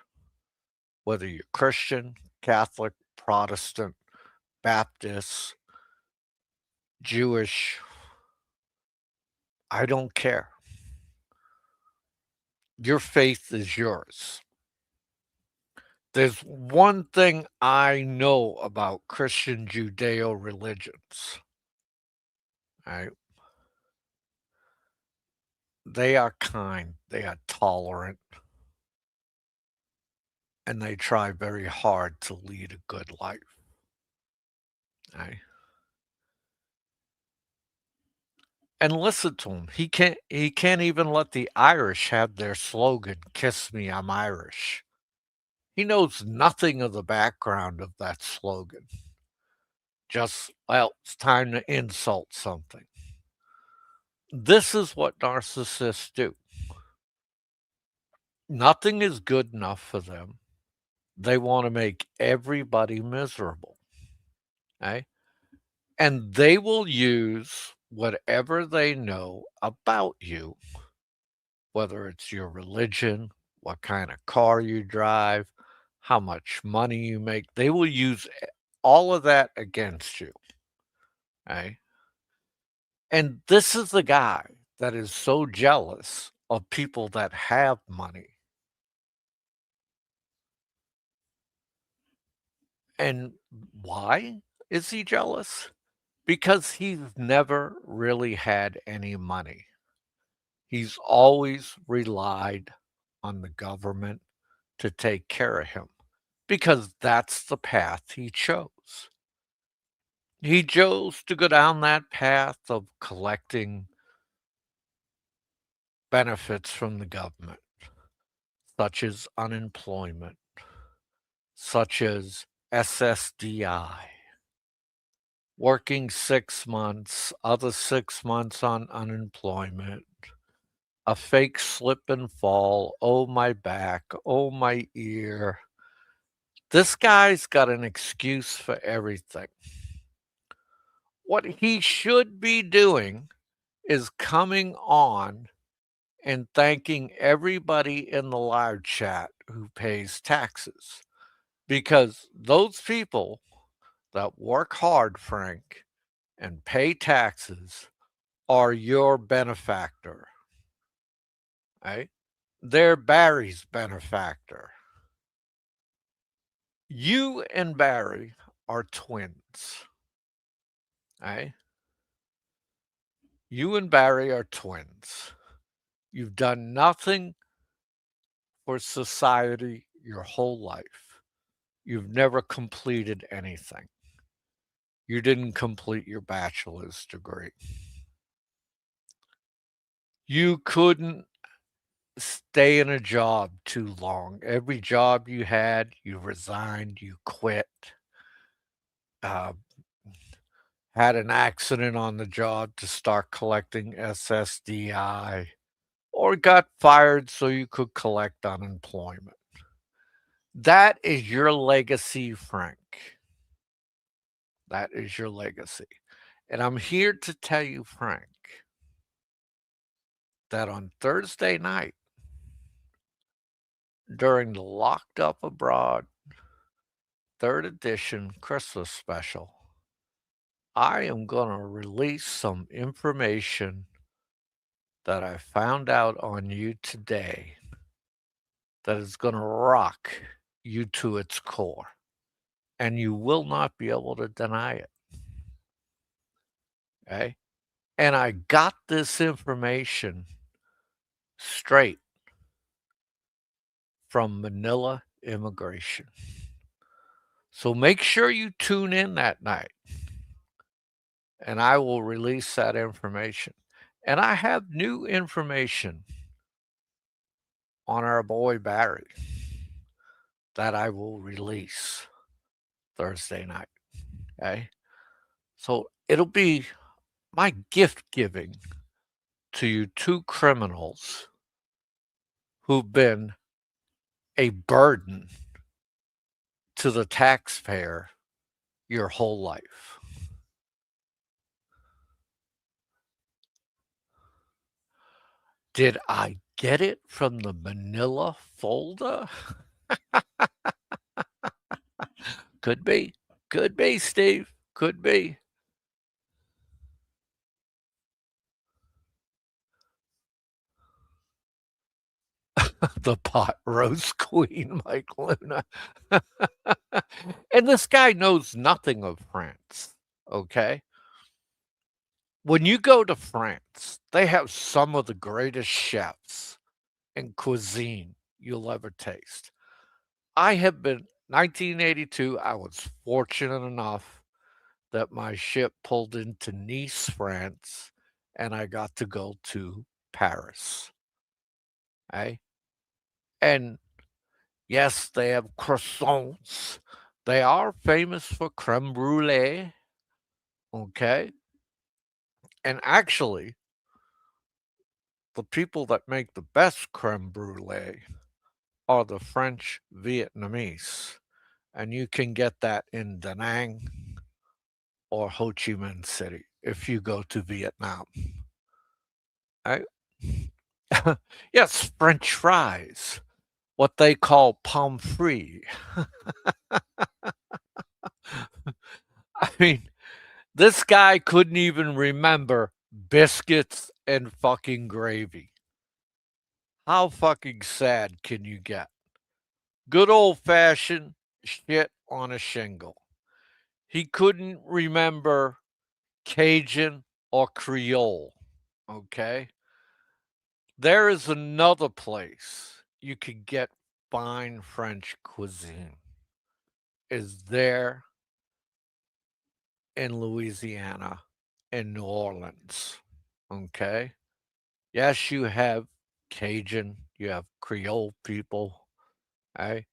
whether you're Christian, Catholic, Protestant, Baptist, Jewish, I don't care. Your faith is yours. There's one thing I know about Christian Judeo religions. Right? They are kind, they are tolerant, and they try very hard to lead a good life. Right? And listen to him. He can't even let the Irish have their slogan, "Kiss me, I'm Irish." He knows nothing of the background of that slogan. Just, well, it's time to insult something. This is what narcissists do. Nothing is good enough for them. They want to make everybody miserable. Okay? And they will use whatever they know about you, whether it's your religion, what kind of car you drive, how much money you make. They will use all of that against you. Okay? And this is the guy that is so jealous of people that have money. And why is he jealous? Because he's never really had any money. He's always relied on the government to take care of him because that's the path he chose. He chose to go down that path of collecting benefits from the government, such as unemployment, such as SSDI, working 6 months, other 6 months on unemployment, a fake slip and fall, oh my back, oh my ear. This guy's got an excuse for everything. What he should be doing is coming on and thanking everybody in the live chat who pays taxes because those people that work hard, Frank, and pay taxes are your benefactor, right? They're Barry's benefactor. You and Barry are twins, right? You and Barry are twins. You've done nothing for society your whole life. You've never completed anything. You didn't complete your bachelor's degree. You couldn't stay in a job too long. Every job you had, you resigned, you quit, uh, had an accident on the job to start collecting SSDI, or got fired so you could collect unemployment. That is your legacy, Frank. That is your legacy. And I'm here to tell you, Frank, that on Thursday night, during the Locked Up Abroad 3rd edition Christmas special, I am going to release some information that I found out on you today that is going to rock you to its core, and you will not be able to deny it. Okay? And I got this information straight from Manila Immigration. So make sure you tune in that night and I will release that information. And I have new information on our boy Barry that I will release Thursday night. Okay. So it'll be my gift giving to you two criminals who've been a burden to the taxpayer your whole life. Did I get it from the Manila folder? Could be. Could be, Steve. Could be. The pot roast queen, Mike Luna. And this guy knows nothing of France, okay? When you go to France, they have some of the greatest chefs and cuisine you'll ever taste. I have been 1982, I was fortunate enough that my ship pulled into Nice, France, and I got to go to Paris. Okay? And yes, they have croissants. They are famous for creme brulee. Okay. And actually, the people that make the best creme brulee are the French Vietnamese. And you can get that in Da Nang or Ho Chi Minh City if you go to Vietnam. Right? Yes, French fries, what they call pommes frites. I mean, this guy couldn't even remember biscuits and fucking gravy. How fucking sad can you get? Good old fashioned shit on a shingle. He couldn't remember Cajun or Creole. Okay. There is another place you could get fine French cuisine. Is there in Louisiana, in New Orleans. Okay. Yes, you have Cajun, you have Creole people. Okay.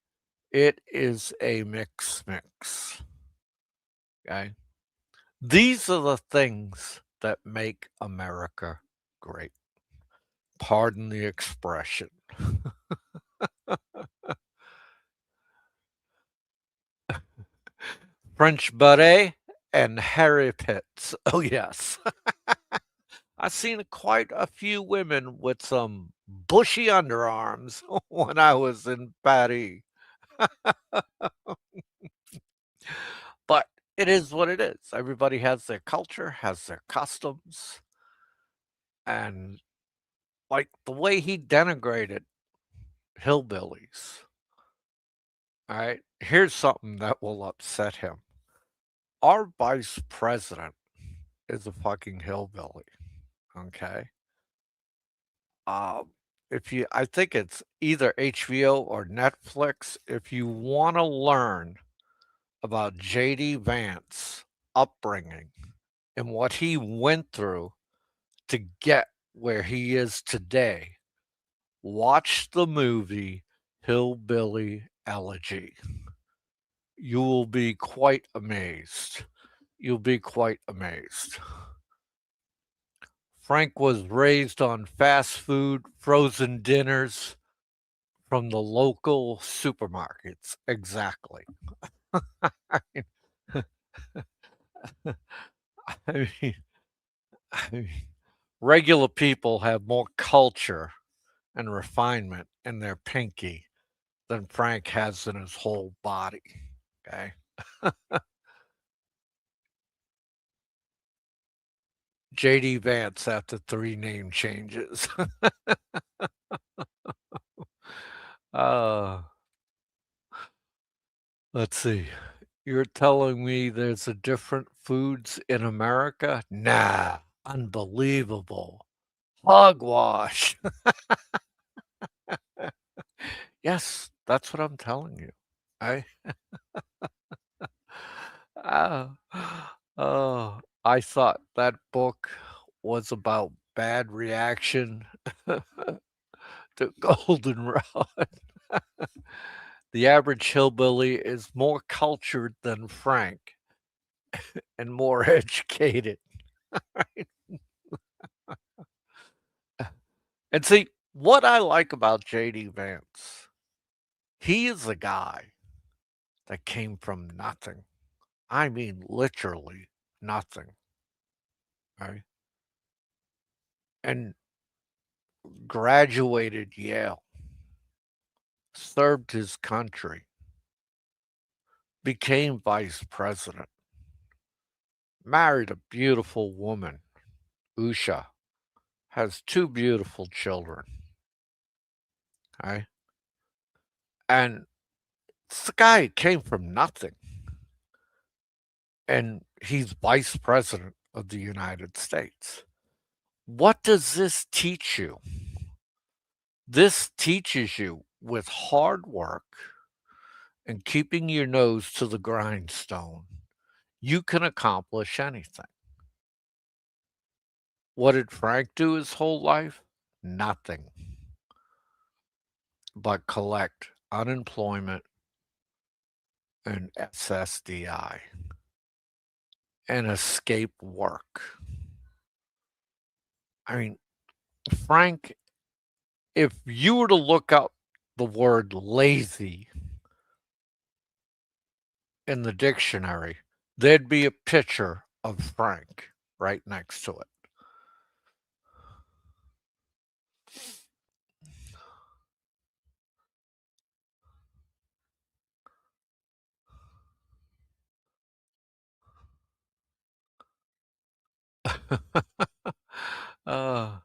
It is a mix. Okay. These are the things that make America great. Pardon the expression. French beret and hairy pits. Oh, yes. I've seen quite a few women with some bushy underarms when I was in Paris. But it is what it is. Everybody has their culture, has their customs, and like the way he denigrated hillbillies. All right, here's something that will upset him. Our vice president is a fucking hillbilly. Okay. Um, if you, I think it's either HBO or Netflix. If you want to learn about JD Vance upbringing and what he went through to get where he is today, watch the movie Hillbilly Elegy. You will be quite amazed. You'll be quite amazed. Frank was raised on fast food, frozen dinners from the local supermarkets. Exactly. I mean, I mean, I mean, regular people have more culture and refinement in their pinky than Frank has in his whole body. Okay. JD Vance after 3 name changes. uh, let's see. You're telling me there's a different foods in America? Nah, unbelievable. Hogwash. Yes, that's what I'm telling you. I oh, oh, I thought that book was about bad reaction to goldenrod. The average hillbilly is more cultured than Frank and more educated. And see, what I like about JD Vance, he is a guy that came from nothing. I mean, literally nothing. Right? And graduated Yale, served his country, became vice president, married a beautiful woman, Usha, has 2 beautiful children. Right? And this guy came from nothing. And he's vice president of the United States. What does this teach you? This teaches you with hard work and keeping your nose to the grindstone, you can accomplish anything. What did Frank do his whole life? Nothing but collect unemployment and SSDI and escape work. I mean, Frank, if you were to look up the word lazy in the dictionary, there'd be a picture of Frank right next to it. uh,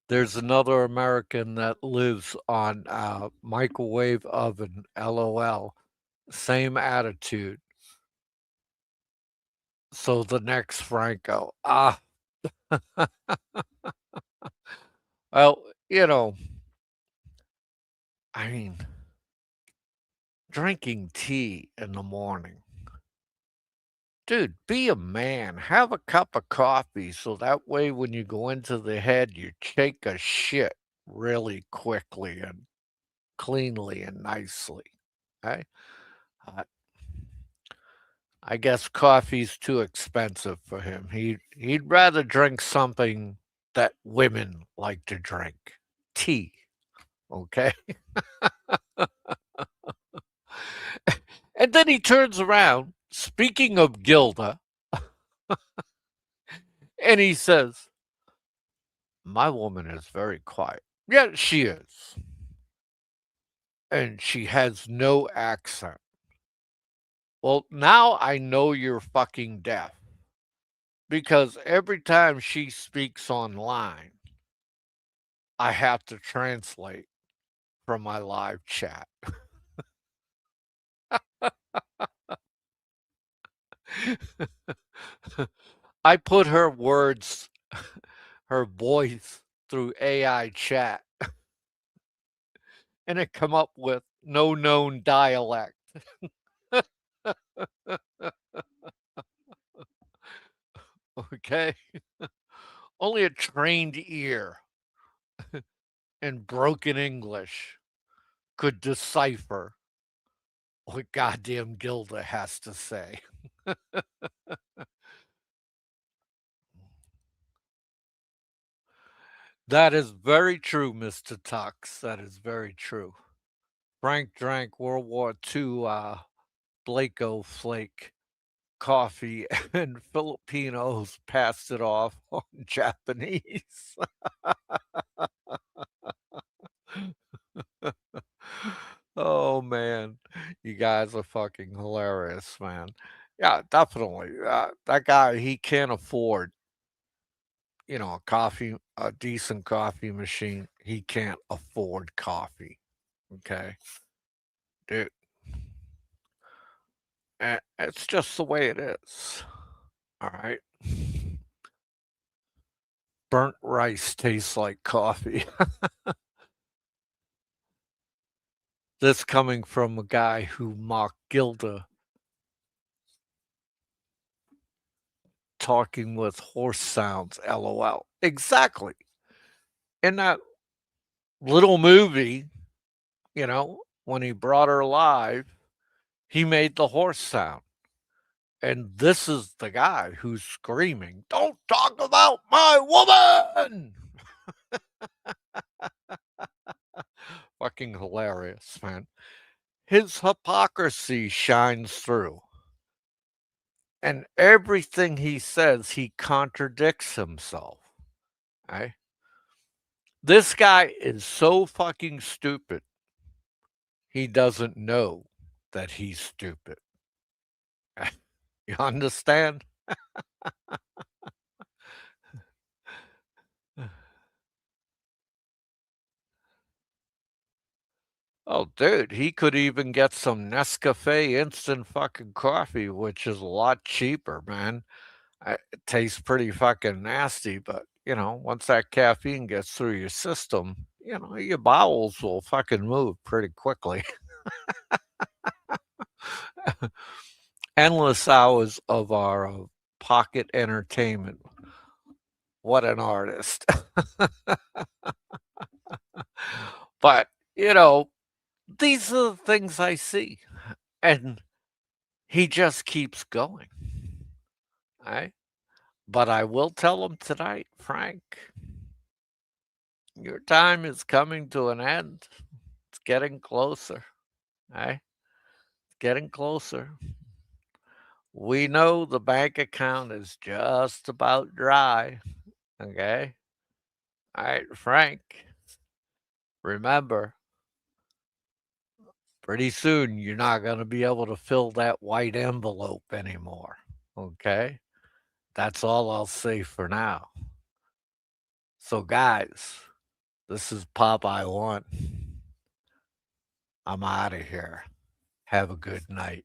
there's another American that lives on a microwave oven, LOL. Same attitude. So the next Franco. Well, I mean, drinking tea in the morning. Dude, be a man. Have a cup of coffee so that way when you go into the head, you take a shit really quickly and cleanly and nicely. Okay? Uh, I guess coffee's too expensive for him. He'd rather drink something that women like to drink. Tea, okay? And then he turns around, speaking of Gilda, and he says, "My woman is very quiet." Yeah, she is. And she has no accent. Well, now I know you're fucking deaf because every time she speaks online, I have to translate from my live chat. I put her words, her voice through AI chat, and it come up with no known dialect. Okay? Only a trained ear and broken English could decipher what goddamn Gilda has to say. That is very true, Mr. Tux. That is very true. Frank drank World War II Blako Flake coffee, and Filipinos passed it off on Japanese. Oh man, you guys are fucking hilarious, man. Yeah, definitely. That guy, he can't afford, a decent coffee machine. He can't afford coffee. Okay, dude, it's just the way it is. All right. Burnt rice tastes like coffee. This coming from a guy who mocked Gilda talking with horse sounds, LOL. Exactly. In that little movie, when he brought her alive, he made the horse sound. And this is the guy who's screaming, "Don't talk about my woman!" Fucking hilarious, man. His hypocrisy shines through. And everything he says, he contradicts himself. Right? This guy is so fucking stupid, he doesn't know that he's stupid. You understand? Oh, dude, he could even get some Nescafe instant fucking coffee, which is a lot cheaper, man. It tastes pretty fucking nasty, but once that caffeine gets through your system, your bowels will fucking move pretty quickly. Endless hours of our pocket entertainment. What an artist. But, you know, these are the things I see. And he just keeps going. Right? But I will tell him tonight, Frank, your time is coming to an end. It's getting closer. Eh? It's getting closer. We know the bank account is just about dry. Okay. All right, Frank, remember, pretty soon you're not going to be able to fill that white envelope anymore. Okay. That's all I'll say for now. So, guys, this is Popeye 1. I'm out of here. Have a good night.